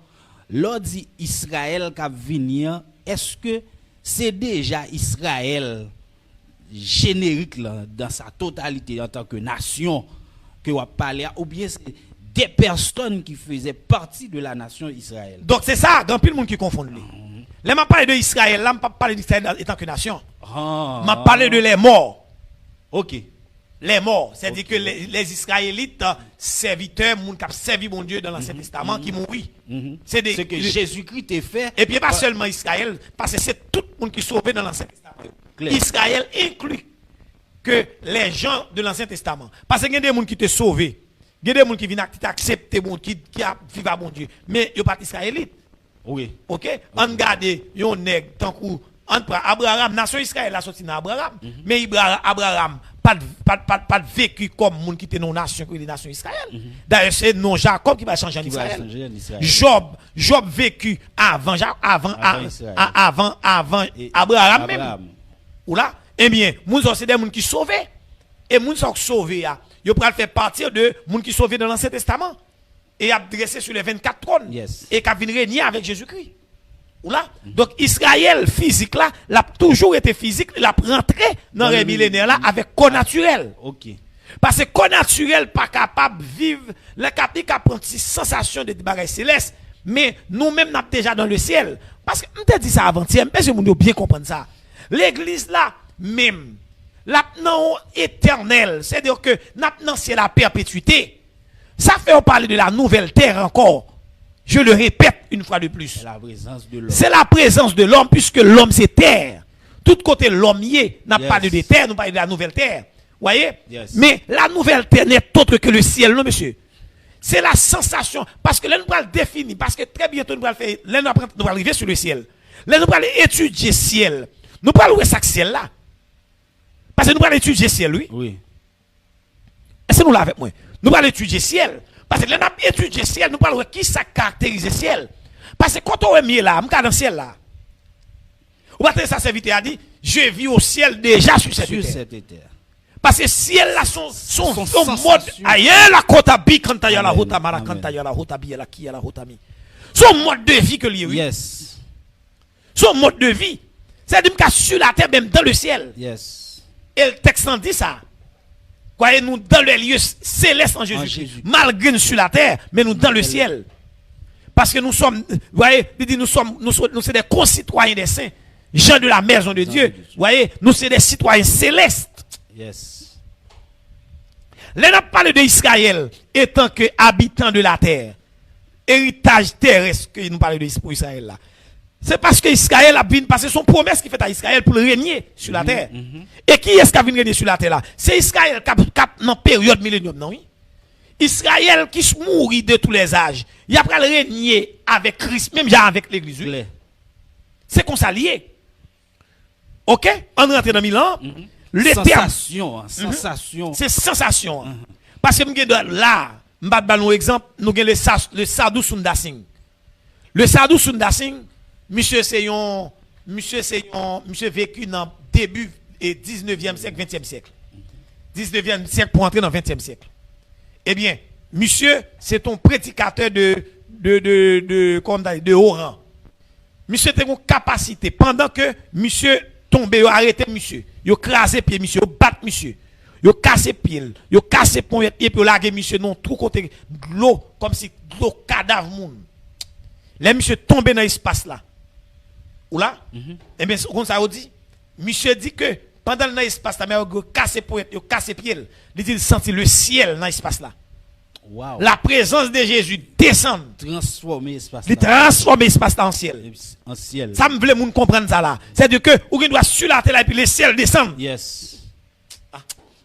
S2: Lors dit Israël qui venir, est-ce que c'est déjà Israël générique là, dans sa totalité en tant que nation que vous parlez, ou bien c'est des personnes qui faisaient partie de la nation Israël?
S1: Donc c'est ça, grand pile monde qui confondent les. Là, je parle d'Israël, là, je ne parle d'Israël en tant que nation. Je parle de les morts.
S2: Ok.
S1: Les morts, c'est-à-dire que les Israélites, serviteurs, moun qui ont servi mon Dieu dans l'Ancien Testament, qui mourent.
S2: C'est que Jésus-Christ est fait.
S1: Et puis pas seulement Israël, parce que c'est tout le monde qui est sauvé dans l'Ancien Testament.
S2: Claire.
S1: Israël inclut que les gens de l'Ancien Testament. Parce qu'il y a des gens qui te sauvés. Il y a des gens qui viennent accepter bon, qui vivent à bon Dieu. Mais ils ne sont pas israélites.
S2: Oui.
S1: Ok? On garde yon nèg tant coup Abraham, nation Israël la sorti dans Abraham, mais Abraham pas vécu comme moun qui était non nation que les nations Israël. D'ailleurs c'est non Jacob qui va changer en Israël. Job vécu avant Abraham même. Ou là, eh bien, moun c'est des moun qui sauvés et moun sont sauvés là, yo pral faire partir de moun qui sauvés dans l'Ancien Testament et a dressé sur les 24 trônes et qui vient régner avec Jésus-Christ. Ou là, donc Israël physique là, l'a toujours été physique, l'a rentré dans les millénaires là avec connaturel.
S2: OK.
S1: Parce que connaturel pas capable de vivre le capique apprenti sensation de bagages célestes, mais nous-mêmes nous déjà dans le ciel. Parce que on t'a dit ça avant-hier, mais je vous bien comprendre ça. L'église là même, là non éternel, c'est-à-dire que maintenant c'est la perpétuité. Ça fait on parler de la nouvelle terre encore. Je le répète une fois de plus. C'est la présence de l'homme, puisque l'homme c'est terre. Tout côté l'homme y est. N'a pas parlé de terre, nous parlons de la nouvelle terre. Voyez? Mais la nouvelle terre n'est autre que le ciel, non monsieur? C'est la sensation. Parce que là nous allons définir, parce que très bientôt nous allons faire, là nous allons arriver sur le ciel. Là nous allons étudier le ciel. Nous allons voir ça ciel là. Parce que nous allons étudier le ciel, oui.
S2: Oui.
S1: Est-ce que nous l'avons avec moi? Nous allons étudier le ciel. Parce que là, nous avons étudié le ciel, nous parlons de qui ça caractérise le ciel. Parce que quand on est mis là, je suis dans le ciel là. Ou pas ça serviteur a dit, je vis au ciel déjà sur cette terre. Parce que le ciel là, son mode, aïe la kota bi, quand tu as la rota mara, quand tu as la rota bi, la qui a la rota mi. Son mode de vie que lui, oui.
S2: Yes.
S1: Son mode de vie. C'est-à-dire que sur la terre, même dans le ciel.
S2: Yes.
S1: Et le texte en dit ça. Croyez-nous dans les lieux célestes en Jésus. Malgré nous sur la terre, mais nous dans le ciel. Parce que nous sommes, vous voyez, nous sommes des concitoyens des saints, gens de la maison de Dieu. Vous voyez, nous sommes des citoyens célestes.
S2: Yes.
S1: Là, on parle d'Israël étant que habitant de la terre, héritage terrestre que nous parlons de Israël là. C'est parce que Israël a bien passé son promesse qui fait à Israël pour régner sur la terre. Et qui est-ce qui a venu régner sur la terre là? C'est Israël qui a dans période millénium, non oui? Israël qui se mourit de tous les âges. Il a pris le régner avec Christ, même avec l'église. Oui? C'est qu'on s'allie. OK? On rentre dans Milan. Le
S2: sensation. Sensation.
S1: C'est sensation. Parce que là, je vais donner un exemple. Nous avons le Sadhu Sundar Singh. Le Sadhu Sundar Singh, monsieur vécu dans le début du 19e siècle, 20e siècle. 19e siècle pour entrer dans le 20e siècle. Eh bien, monsieur, c'est un prédicateur de de haut rang. Monsieur était une capacité pendant que monsieur tombé, yo arrêté monsieur, yo crasé pied monsieur, yo bat monsieur. Yo cassé pied, yo cassé pont et puis yo lagé monsieur non tout côté l'eau comme si l'eau cadavre moun. Les monsieur tombé dans l'espace là. Ou là? Et bien comme ça on dit, monsieur dit que pendant dans l'espace là, mais yo cassé pont, yo cassé pied, il dit senti le ciel dans l'espace là.
S2: Wow.
S1: La présence de Jésus descend.
S2: Transformer l'espace.
S1: Il transforme l'espace en ciel.
S2: En ciel.
S1: Ça me voulait moun comprendre ça là. C'est-à-dire que ou doit sur la terre et puis le ciel descend.
S2: Yes.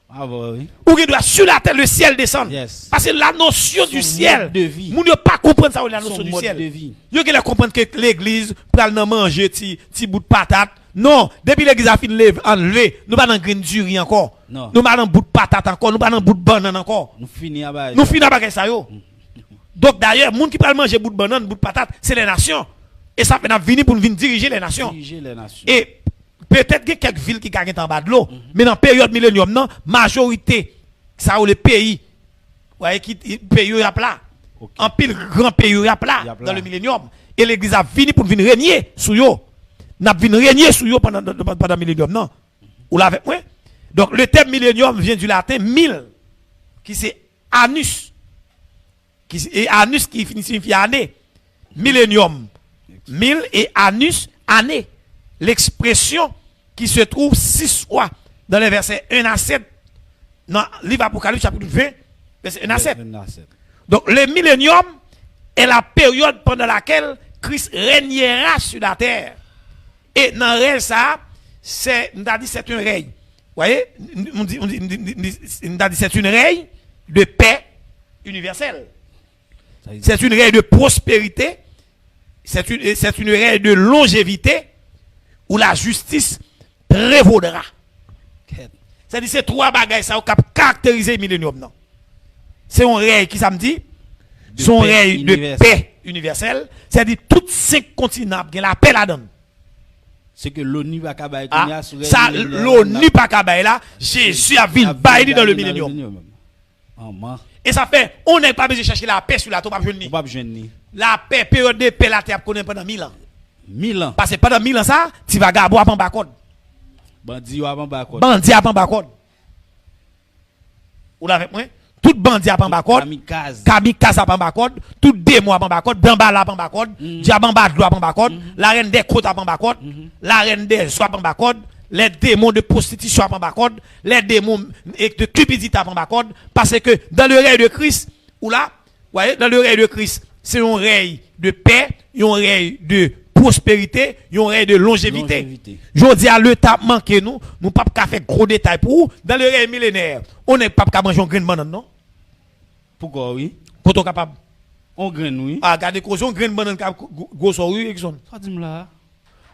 S2: Ah bah oui.
S1: Ou doit sur la terre le ciel descend.
S2: Yes.
S1: Parce que la notion du ciel,
S2: de vie.
S1: moun yo pas comprendre ça ou la notion
S2: Son
S1: du
S2: mode
S1: ciel.
S2: de vie.
S1: Yo qui comprendre que l'église pral nan manger ti bout de patate. Non, depuis l'église a fini enlever, nous pas dans grain du riz encore.
S2: Non.
S1: Nous pas dans bout de patate encore, nous pas dans bout de banane encore.
S2: Nous finissons à bas.
S1: Nous finissons à ça yo. Donc d'ailleurs, moun qui pral manger bout de banane, bout de patate, c'est les nations. Et ça fait n'a venir pour nous venir diriger les nations.
S2: Diriger les nations.
S1: Et peut-être qu'il y a quelques villes qui gagnent en bas de l'eau, mais dans la période millénium, non, majorité, ça ou le pays, voyez, qui pays y a plat.
S2: Okay.
S1: En pile grand pays y a plat dans le millénium. Et l'église a fini pour venir régner sur yo. N'a venir régner sur yo pendant le millénium, non. Ou là avec moi. Donc le terme millénium vient du latin mille, qui c'est anus. Et anus qui signifie année. Millénium. Mille et anus, année. L'expression qui se trouve 6 fois dans les versets 1 à 7 dans le livre Apocalypse chapitre 20, verset 1 à 7. Donc le millénium est la période pendant laquelle Christ régnera sur la terre. Et dans le règne ça, c'est un règne. Vous voyez, on dit c'est une règne de paix universelle. C'est une règne de prospérité. C'est une règne de longévité où la justice prévaudra. C'est-à-dire c'est trois bagages ça qui caractérisent le millénium. Non. C'est un règne qui ça me dit, son règne de paix universelle. C'est-à-dire tous 5 continents qui la paix la donne.
S2: C'est que l'ONU va cabaye
S1: ça l'ONU pas cabaye là, Jésus a vu bailler dans le millénium. Et ça fait on n'est pas besoin de chercher la paix sur la terre, pas besoin. La paix, période de paix la terre connaît pendant 1000 ans.
S2: 1000 ans.
S1: Parce que pendant 1000 ans ça, tu vas gabo à bas code.
S2: Bandi à bas code.
S1: Bandi à bas code. Ou là avec moi? Tout bandit à bas code. Kamikaze à bas code. Tout démon à bas code. Bambala à bas code. Diabamba à bas code. La reine des côtes à bas code. La reine des oies à bas code. Les démons de prostitution à bas code. Les démons de cupidité à bas code. Parce que dans le règne de Christ, ou là, voyez, dans le règne de Christ, c'est un règne de paix, un règne de prospérité, un règne de longévité. Je dis à l'état manqué nous pas qu'à faire gros détails pour dans le règne millénaire. On n'est pas qu'à manger un grain de banane, non?
S2: Pourquoi oui?
S1: Pour ton capable.
S2: On grain oui.
S1: Ah, regardez cause on grain de banane gros oui exemple.
S2: Ça dit là.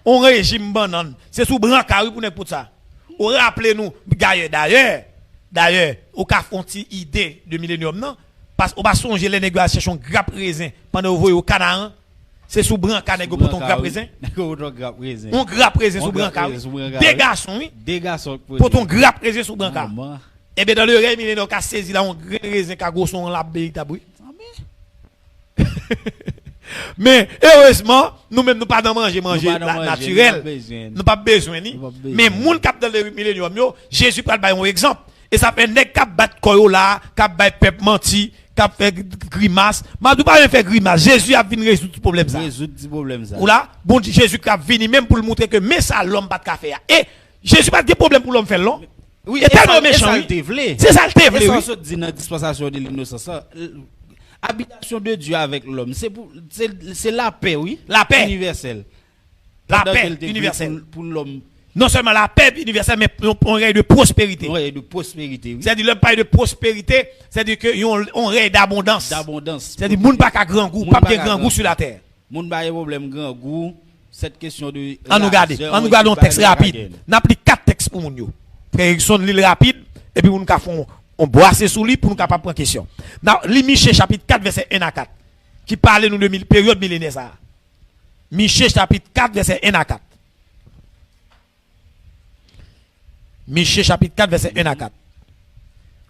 S1: On régime banane, c'est sous brancard pour pour ça. On rappelez nous d'ailleurs, au cas font idée de millénium non? Parce qu'on va songer les négociations grappe raisin pendant vous voyez au Canaan. C'est sous brancard négo pour ton grappe raisin. On grappe raisin sous brancard. Des garçons oui. Des garçons pour ton grappe raisin sous brancard. Et bien dans le règne millénaire qu'a saisi là on raisin qu'a gros son la béi tabou. Mais heureusement, nous-mêmes nous pas dans manger naturel. Nous pas besoin ni. Mais moun k'ap dans le millénium yo, Jésus pral bay un exemple. Et ça fait nèg k'ap bat koyo là, k'ap bay peuple menti, k'ap fait grimace. Mais nous pas faire grimace. Jésus a vinn résoudre tout problème ça.
S2: Résoudre tout problème ça.
S1: Ou là, bon Jésus k'ap vinn même pour le montrer que mais ça l'homme pas de faire. Et Jésus pas de problème pour l'homme faire long.
S2: Oui,
S1: et tellement méchant. C'est ça le te vle.
S2: C'est ça se dit dans dispensation de l'innocence. Habitation de Dieu avec l'homme, c'est la paix, oui.
S1: La paix
S2: universelle.
S1: La paix universelle
S2: pour l'homme.
S1: Non seulement la paix universelle, mais on règne de prospérité.
S2: On règne de prospérité, oui.
S1: C'est-à-dire, le paix de prospérité, c'est-à-dire qu'on règne d'abondance.
S2: D'abondance.
S1: C'est-à-dire, moun pas qu'à grand goût, pas de grand goût sur la terre.
S2: Moun pas de problème grand goût. Cette question de.
S1: On nous garde un texte rapide. N'a pris 4 textes pour moun yo. Frère, son l'île rapide, et puis on font. On boit assez sous lui pour nous capable prendre question. Dans Michée chapitre 4 verset 1 à 4 qui parle nous de période millénaire ça. Michée chapitre 4 verset 1 à 4. Michée chapitre 4 verset 1 à 4.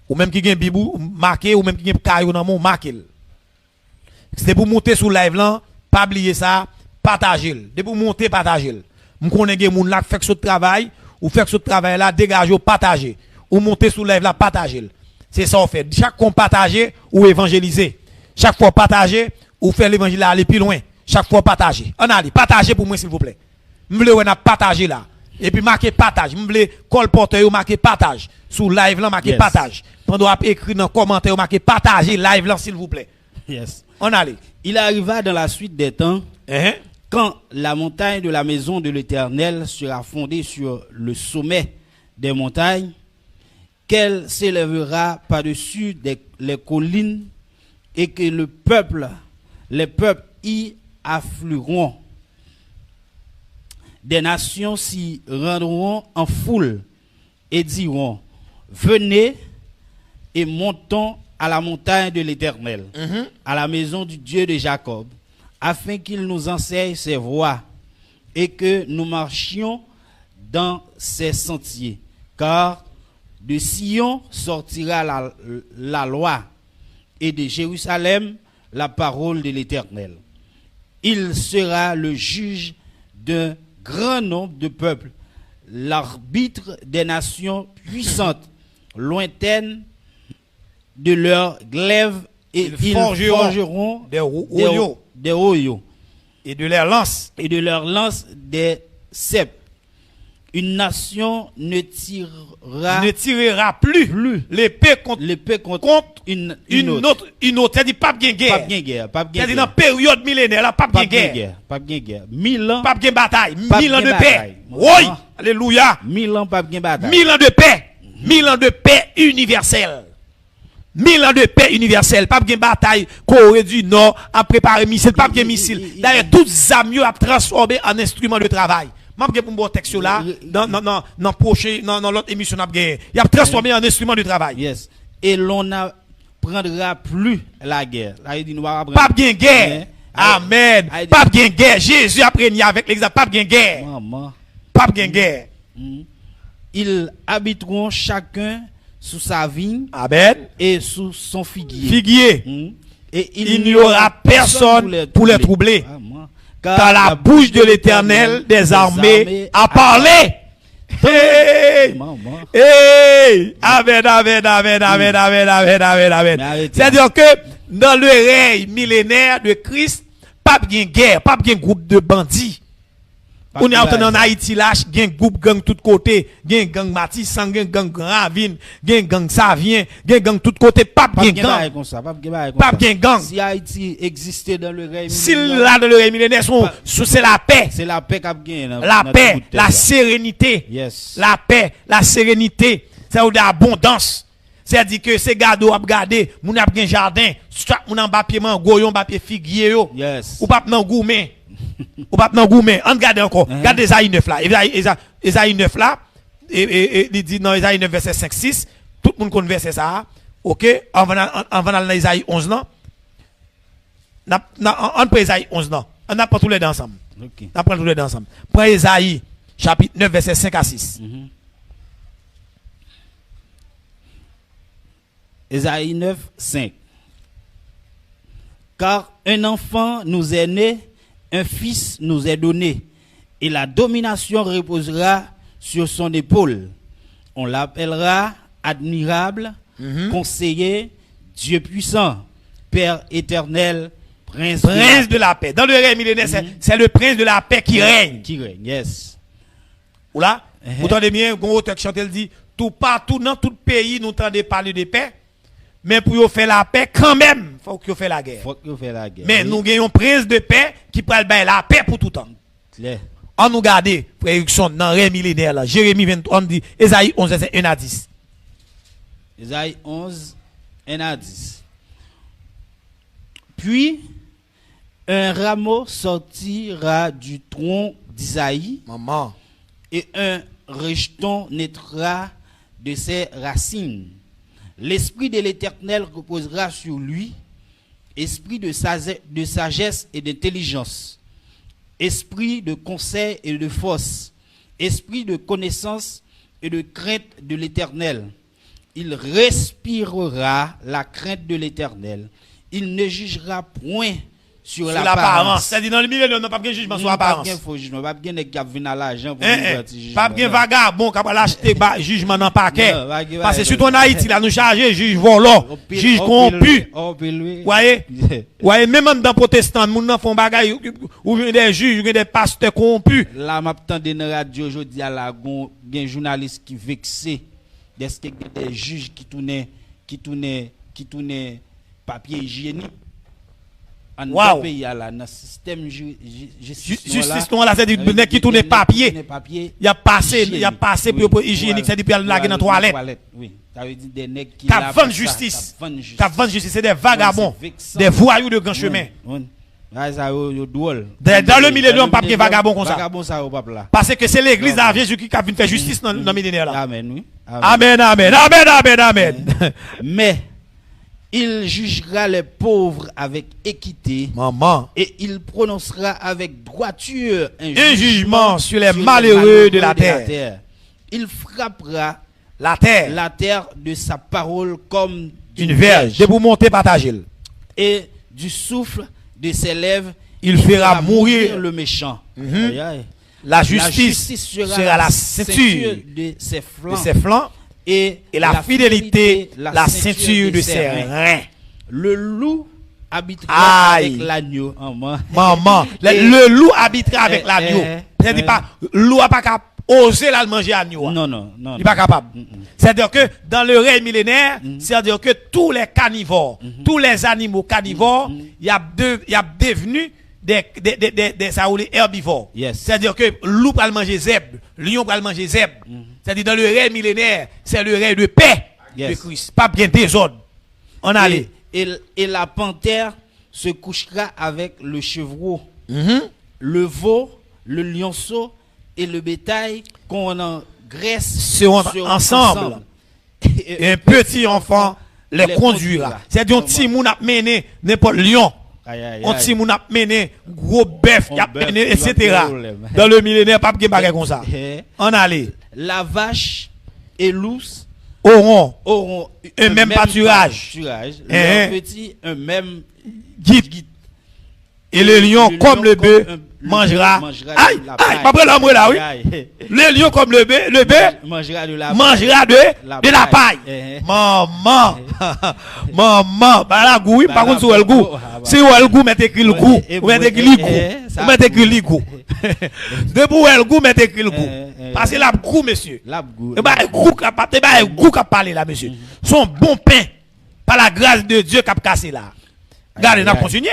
S1: Ou même qui gagne bibou marqué ou même qui gagne caillou dans mon marqué. C'est pour monter sur live là, pas oublier ça, partager. C'est pour monter, partager. Je connais des gens qui font ce travail, ou fait ce travail là, dégager, partager. Ou monter sur live là, partager. C'est ça on fait. Chaque fois partager ou évangéliser. Chaque fois partager ou faire l'évangile aller plus loin. Chaque fois partager. On allez, partagez pour moi s'il vous plaît. Je veux partager là. Et puis marquer partage. Je veux colporter ou marquer partage. Sous live là, marquer partage. Pendant à écrire dans commentaire, marquer partager live là s'il vous plaît.
S2: Yes.
S1: On allez.
S2: Il arriva dans la suite des temps, quand la montagne de la maison de l'Éternel sera fondée sur le sommet des montagnes, qu'elle s'élèvera par-dessus les collines et que les peuples y afflueront. Des nations s'y rendront en foule et diront, venez et montons à la montagne de l'Éternel, à la maison du Dieu de Jacob, afin qu'il nous enseigne ses voies et que nous marchions dans ses sentiers. Car de Sion sortira la loi et de Jérusalem la parole de l'Éternel. Il sera le juge d'un grand nombre de peuples, l'arbitre des nations puissantes, lointaines de leurs glaives, et ils forgeront des royaux
S1: et de leurs lances
S2: des cèpes. Une nation ne
S1: tirera plus l'épée contre une autre. C'est-à-dire pas de guerre. C'est-à-dire dans la période millénaire, là, pas de guerre.
S2: Pas de guerre. 1000 ans.
S1: Pas de bataille. 1000 ans de paix. Oui. Alléluia.
S2: 1000 ans, pas de bataille.
S1: 1000 ans de paix. 1000 ans de paix universelle. 1000 ans de paix universelle. Pas de bataille. Corée du Nord a préparé missile. Pas de missile. D'ailleurs, toutes les amis a transformé en instrument de travail. M'a pour mon texte là dans l'autre émission n'a gagné. Il a transformé en instrument de travail.
S2: Yes. Et l'on n'apprendra plus la guerre. Là, il dit nous va apprendre.
S1: Pas de guerre. Amen. Pas de guerre. Jésus a appris avec l'exemple. Pas de guerre. Pas de guerre.
S2: Ils habiteront chacun sous sa vigne.
S1: Amen.
S2: Et sous son figuier.
S1: Et il n'y aura personne pour les troubler. Car la bouche de l'Éternel des armées a parlé. Hey! Amen. C'est-à-dire que dans le règne millénaire de Christ, pas de guerre, pas de groupe de bandits. On est en Haïti là, il y a un groupe gang tout côté, il y a un gang Matissan, il y a un gang Ravine, il y a un gang Savien, il y a un gang tout côté, pas de gang. Pas de gang.
S2: Si Haïti existait dans le règne millénaire.
S1: Si là dans le règne millénaire, c'est la paix.
S2: C'est la paix qui a
S1: la paix, la sérénité.
S2: Yes.
S1: La paix, la sérénité. C'est l'abondance. C'est-à-dire que ces gado a regardé, moun a un jardin, chaque moun en papier mango, yon papier figuier yo.
S2: Yes.
S1: Ou pas nan gourmet. Ou pas nan gourmet. On regarde encore. Regarde Esaïe 9 là. Esaïe 9 là. Et il dit dans Esaïe 9 verset 5 6, tout le monde connaît verset ça. OK, on va dans Esaïe 11 là. On prend Esaïe 11 là. On apprend tous les deux ensemble.
S2: OK.
S1: On apprend tous les deux ensemble. Prends Esaïe chapitre 9 verset 5 à 6.
S2: Esaïe 9 5. Car un enfant nous est né, un fils nous est donné, et la domination reposera sur son épaule. On l'appellera admirable, conseiller, Dieu puissant, Père éternel, prince
S1: de la paix. Dans le règne millénaire, c'est le prince de la paix qui règne.
S2: Qui règne, yes.
S1: Ou là, vous entendez bien, un auteur qui chante, il dit, tout partout, dans tout pays, nous entendons parler de paix. Mais pour faire la paix, quand même, il faut que vous fassiez la guerre. Mais nous avons un prince de paix qui prend la paix pour tout le temps.
S2: Claire.
S1: On nous garde, frère Erickson, dans le millénaire, là, Jérémie 23, on dit, Esaïe 11, 1 à 10.
S2: Esaïe 11, 1 à 10. Puis, un rameau sortira du tronc d'Isaïe.
S1: Maman.
S2: Et un rejeton naîtra de ses racines. L'esprit de l'Éternel reposera sur lui, esprit de sagesse et d'intelligence, esprit de conseil et de force, esprit de connaissance et de crainte de l'Éternel. Il respirera la crainte de l'Éternel. il ne jugera point sur
S1: Sur
S2: l'apparence.
S1: l'apparence. C'est-à-dire dans le milieu, on n'a pas de jugement sur l'apparence.
S2: Pas de faux jugement, pas de gens qui viennent à l'argent pour
S1: Pas de vagabond qui va l'acheter jugement dans le paquet.
S2: Non,
S1: Parce que surtout en Haïti, là, nous chargeons juge volant, juge corrompu. Voyez? Voyez, même dans les protestants, nous n'en font bagaille, ou des juges, ou des pasteurs corrompus.
S2: Là, m'attends dans la radio aujourd'hui à la gon, des journalistes qui vexés, des juges qui tournaient papier hygiénique. En
S1: Wow.
S2: pays là, dans le système justice
S1: Justice là, c'est-à-dire qui tourne papier. Il a passé pour hygiénique, c'est-à-dire pour aller laguer dans la toilette.
S2: Oui, ça veut dire des nègres qui
S1: Cap vendre justice. Cap vendre justice, c'est des vagabonds, des voyous de grand chemin.
S2: Ça drôle.
S1: Dans le milieu, on pas de vagabond comme ça.
S2: Vagabond ça au pape là.
S1: Parce que c'est l'église à Jésus qui a venu faire justice dans le millénaire là.
S2: Amen, oui.
S1: Amen, amen, amen, amen, amen.
S2: Mais il jugera les pauvres avec équité.
S1: Maman.
S2: Et il prononcera avec droiture
S1: un jugement sur les malheureux de la terre.
S2: Il frappera
S1: la terre
S2: de sa parole comme
S1: une verge. De vous monter, partager.
S2: Et du souffle de ses lèvres,
S1: il fera mourir
S2: le méchant.
S1: La justice sera la ceinture
S2: de ses
S1: flancs. Et la fidélité, la ceinture de ses reins.
S2: Le loup habitera avec l'agneau.
S1: Maman, le loup habitera avec l'agneau. C'est-à-dire pas, loup n'a pas qu'à oser la manger agneau.
S2: Non.
S1: Il n'est pas capable. C'est-à-dire que dans le règne millénaire, c'est-à-dire que tous les carnivores, tous les animaux carnivores, il y a devenu des herbivores. C'est-à-dire que loup va manger zèbre, lion va manger zèbre. C'est-à-dire dans le règne millénaire, c'est le règne de paix de Christ. Pas bien désordre. On allait.
S2: Et la panthère se couchera avec le chevreau, le veau, le lionceau et le bétail qu'on engraisse
S1: seront ensemble. Et un petit enfant les conduira. C'est-à-dire un petit moun a mené n'importe lion. On petit moun a mené gros bœuf, etc. Dans le millénaire, pas de bagage comme ça. On allait.
S2: La vache et l'ours
S1: auront
S2: un
S1: même pâturage.
S2: Les petits, un même
S1: guide. Et le lion, comme le bœuf, mangera. Aïe, pas prendre l'amour là, oui. Le lion, comme le bœuf, mangera de la paille. Maman, bah la goût, par contre, sur le goût. Si vous avez le goût, mettez écrit le goût. Vous mettez écrit le goût. Vous mettez écrit le goût. Debout, le goût, mettez écrit le goût. Parce que la goût, monsieur. La goût. Et bah, goût qui a parlé là, monsieur. Son bon pain, par la grâce de Dieu qui a cassé là. Regardez, on a continué.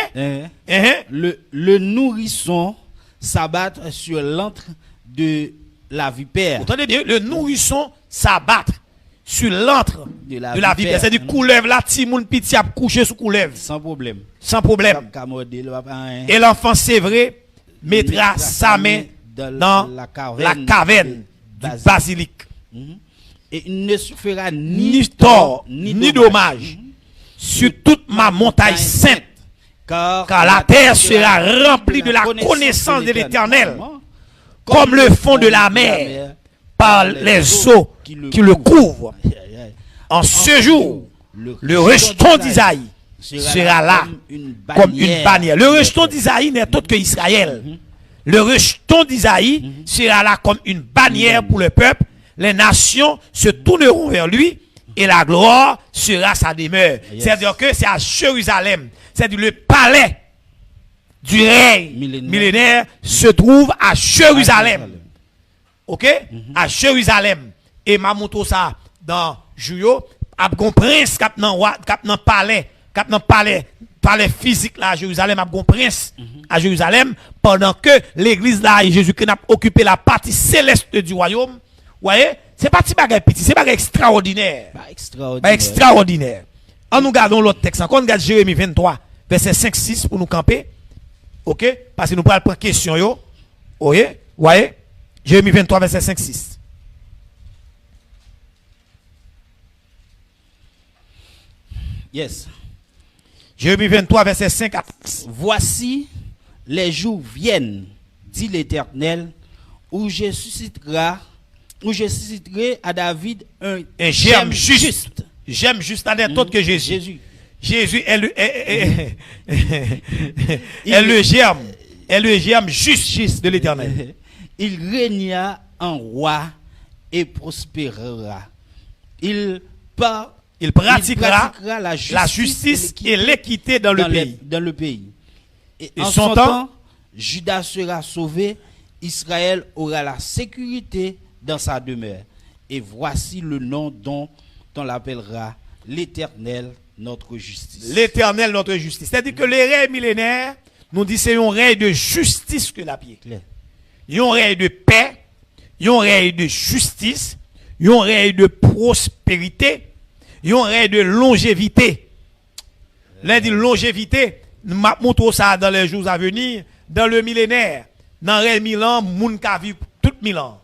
S2: Le nourrisson s'abattre sur l'antre de la vipère.
S1: Vous entendez bien, le nourrisson s'abattre sur l'antre de la vipère. C'est du couleuvre là, Timoun Piti a couché sous couleuvre.
S2: Sans problème.
S1: Sans problème. Et l'enfant sévré mettra sa main dans la caverne du basilic.
S2: Et il ne se fera
S1: ni tort, ni dommage sur toute ma montagne sainte, car la terre sera remplie de la connaissance de l'Éternel, comme le fond de la mer, par les eaux qui le couvrent. En ce jour, le rejeton d'Isaïe sera là comme une bannière. Le rejeton d'Isaïe n'est autre que Israël. Le rejeton d'Isaïe sera là comme une bannière pour le peuple. Les nations se tourneront vers lui. Et la gloire sera sa demeure. C'est-à-dire que c'est à Jérusalem. C'est-à-dire le palais du règne millénaire se trouve à Jérusalem. Ok? À Jérusalem. Et ma montre ça dans Juyo. A un prince qui a palais physique là à Jérusalem. A un prince à Jérusalem. Pendant que l'église là et Jésus-Christ a occupé la partie céleste du royaume. Vous voyez? C'est pas petit bagage petit, c'est bagage extraordinaire. Extraordinaire. En nous gardons l'autre texte. Quand on regarde Jérémie 23, verset 5-6 pour nous camper. Ok? Parce que nous parlons de question yo. Oui? Voyez? Jérémie 23, verset 5-6.
S2: Yes.
S1: Jérémie 23, verset 5 à 6.
S2: Voici les jours viennent, dit l'Éternel, où je susciterai à David un
S1: germe juste. J'aime juste à autre que Jésus. Jésus est le germe juste de l'Éternel.
S2: Il régna en roi et prospérera. Il
S1: pratiquera la justice et l'équité dans le pays.
S2: Et en son temps, Judas sera sauvé, Israël aura la sécurité dans sa demeure. Et voici le nom dont on l'appellera l'Éternel, notre justice.
S1: L'Éternel, notre justice. C'est-à-dire que les règnes millénaires, nous disent c'est un règne de justice que la pied. Il y a un règne de paix, il y a un règne de justice, il y a un règne de prospérité, il y a un règne de longévité. L'un dit longévité, nous montrons ça dans les jours à venir, dans le millénaire. Dans le règne 1000 ans, moun ka vivre tout 1000 ans.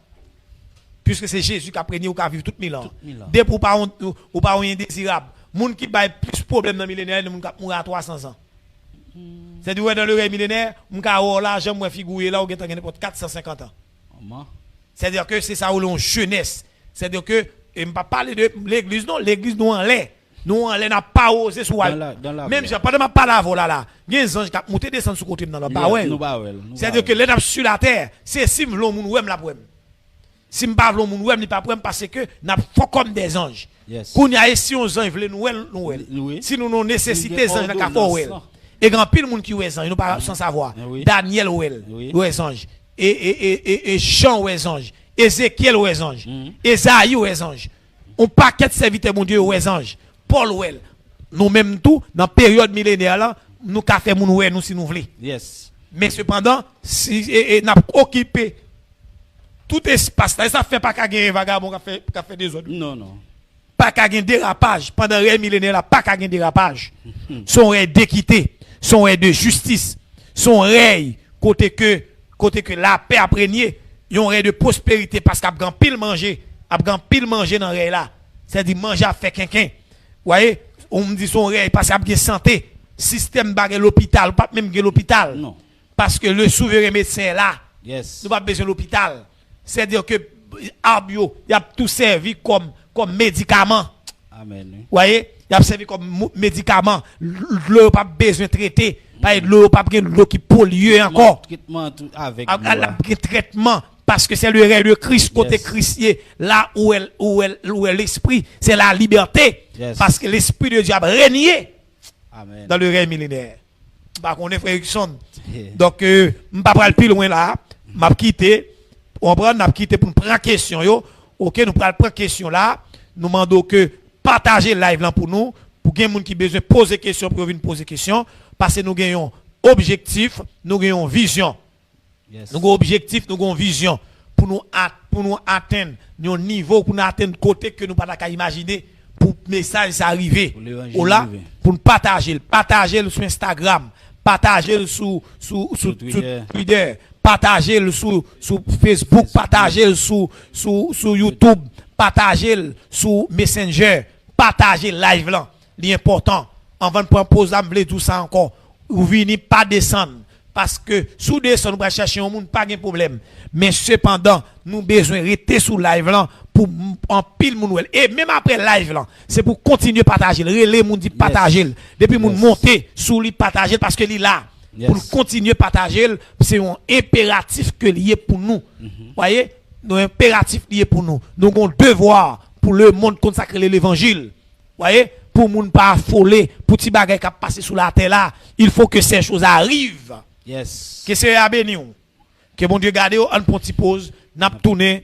S1: Puisque c'est Jésus qui a prédit ou qui a vivre tout 1000 ans. Dès pour pas indésirable. Moun qui a plus de problèmes dans le millénaire, moun ka mourir à 300 ans. C'est-à-dire dans le règne millénaire, moun ka avoir l'argent, moun figurer là, ou gen n'importe 450 ans. C'est-à-dire que c'est ça ou l'on jeunesse. C'est-à-dire que, et ne pas parler de l'église, non, l'église nous en l'air. Nous en l'air n'a pas osé sur même si pas de ma parole là. Il y a des anges qui ont monté descendre sur côté dans la bawel. C'est-à-dire que les sur la terre, c'est si vous voulez moun la poème. Si vous pas moun ouem, ni pas poème parce que n'a pas comme des anges. Qu'on y a si on anges veulent nous si nous nous nécessité anges n'a pas ouel. Et grand pile monde qui oué anges, nous pas sans savoir. Daniel ouel, oué anges. Et Jean oué anges. Ézéchiel oué anges. Esaïe oué anges. On paquet de serviteurs mon Dieu oué anges. Paul ouel. Nous même tout dans période millénaire là, nous ka fait moun oué nous si nous voulons. Mais cependant, si n'a occupé tout espace là, ça fait pas qu'à gagner vagabond qui fait des autres.
S2: Non.
S1: Pas qu'à gagner dérapage pendant le millénaire là, pas qu'à gagner dérapage. Son règne d'équité, son règne de justice, son règne côté que la paix a prégné, yon règne de prospérité parce qu'a grand pile manger dans règne là. C'est-à-dire manger à fait quelqu'un. Vous voyez, on me dit son règne parce qu'il y a santé, système bague l'hôpital, pas même l'hôpital.
S2: Non.
S1: Parce que le souverain médecin est là. Nous pas besoin de l'hôpital. C'est-à-dire que Arbio, il a tout servi comme médicament.
S2: Amen.
S1: Vous voyez, il a servi comme médicament. L'eau pas besoin de traiter. Pas l'eau pas besoin de l'eau qui pollue encore.
S2: Traitement avec
S1: traitement parce que c'est le règne de Christ côté Christ là où est l'esprit, c'est la liberté. Parce que l'esprit de Dieu a régné dans le règne millénaire. Bah on est frère Erickson. Donc m'pa pral plus loin là, m'a quitté. On prend n'a quitté pour prendre question yo. OK, nous pral prendre question là. Nous demandons que partager le live là pour nous pour qu'il y ait gens qui besoin poser question pour venir poser question parce que nous gagnons objectif, nous gagnons vision. Nous avons objectif, nous avons vision pour nous atteindre un niveau pour nous atteindre côté que nous pas qu'à imaginer pour message arriver. Là pour nous partager sur Instagram, partager sur Twitter, partager sur Facebook, partager sur YouTube, partager sur Messenger, partager live là, l'important avant de prendre pause là, tout ça encore, ou venez pas descendre parce que sous descendre nous va chercher un monde pas de problème, mais cependant nous besoin rester sous live là pour en pile moun et même après live là, c'est pour continuer partager, relais moun dit partager depuis moun monter sous lui partager parce que li là pour continuer partager, c'est un impératif que lié pour nous. Voyez, un impératif lié pour nous. Nous avons un devoir pour le monde consacrer l'évangile. Voyez, pour moun pas affoler, pour ti bagay qui passer sous la terre là, il faut que ces choses arrivent. Que c'est à béni. Que bon Dieu garde, on prend une pause, n'a tourné.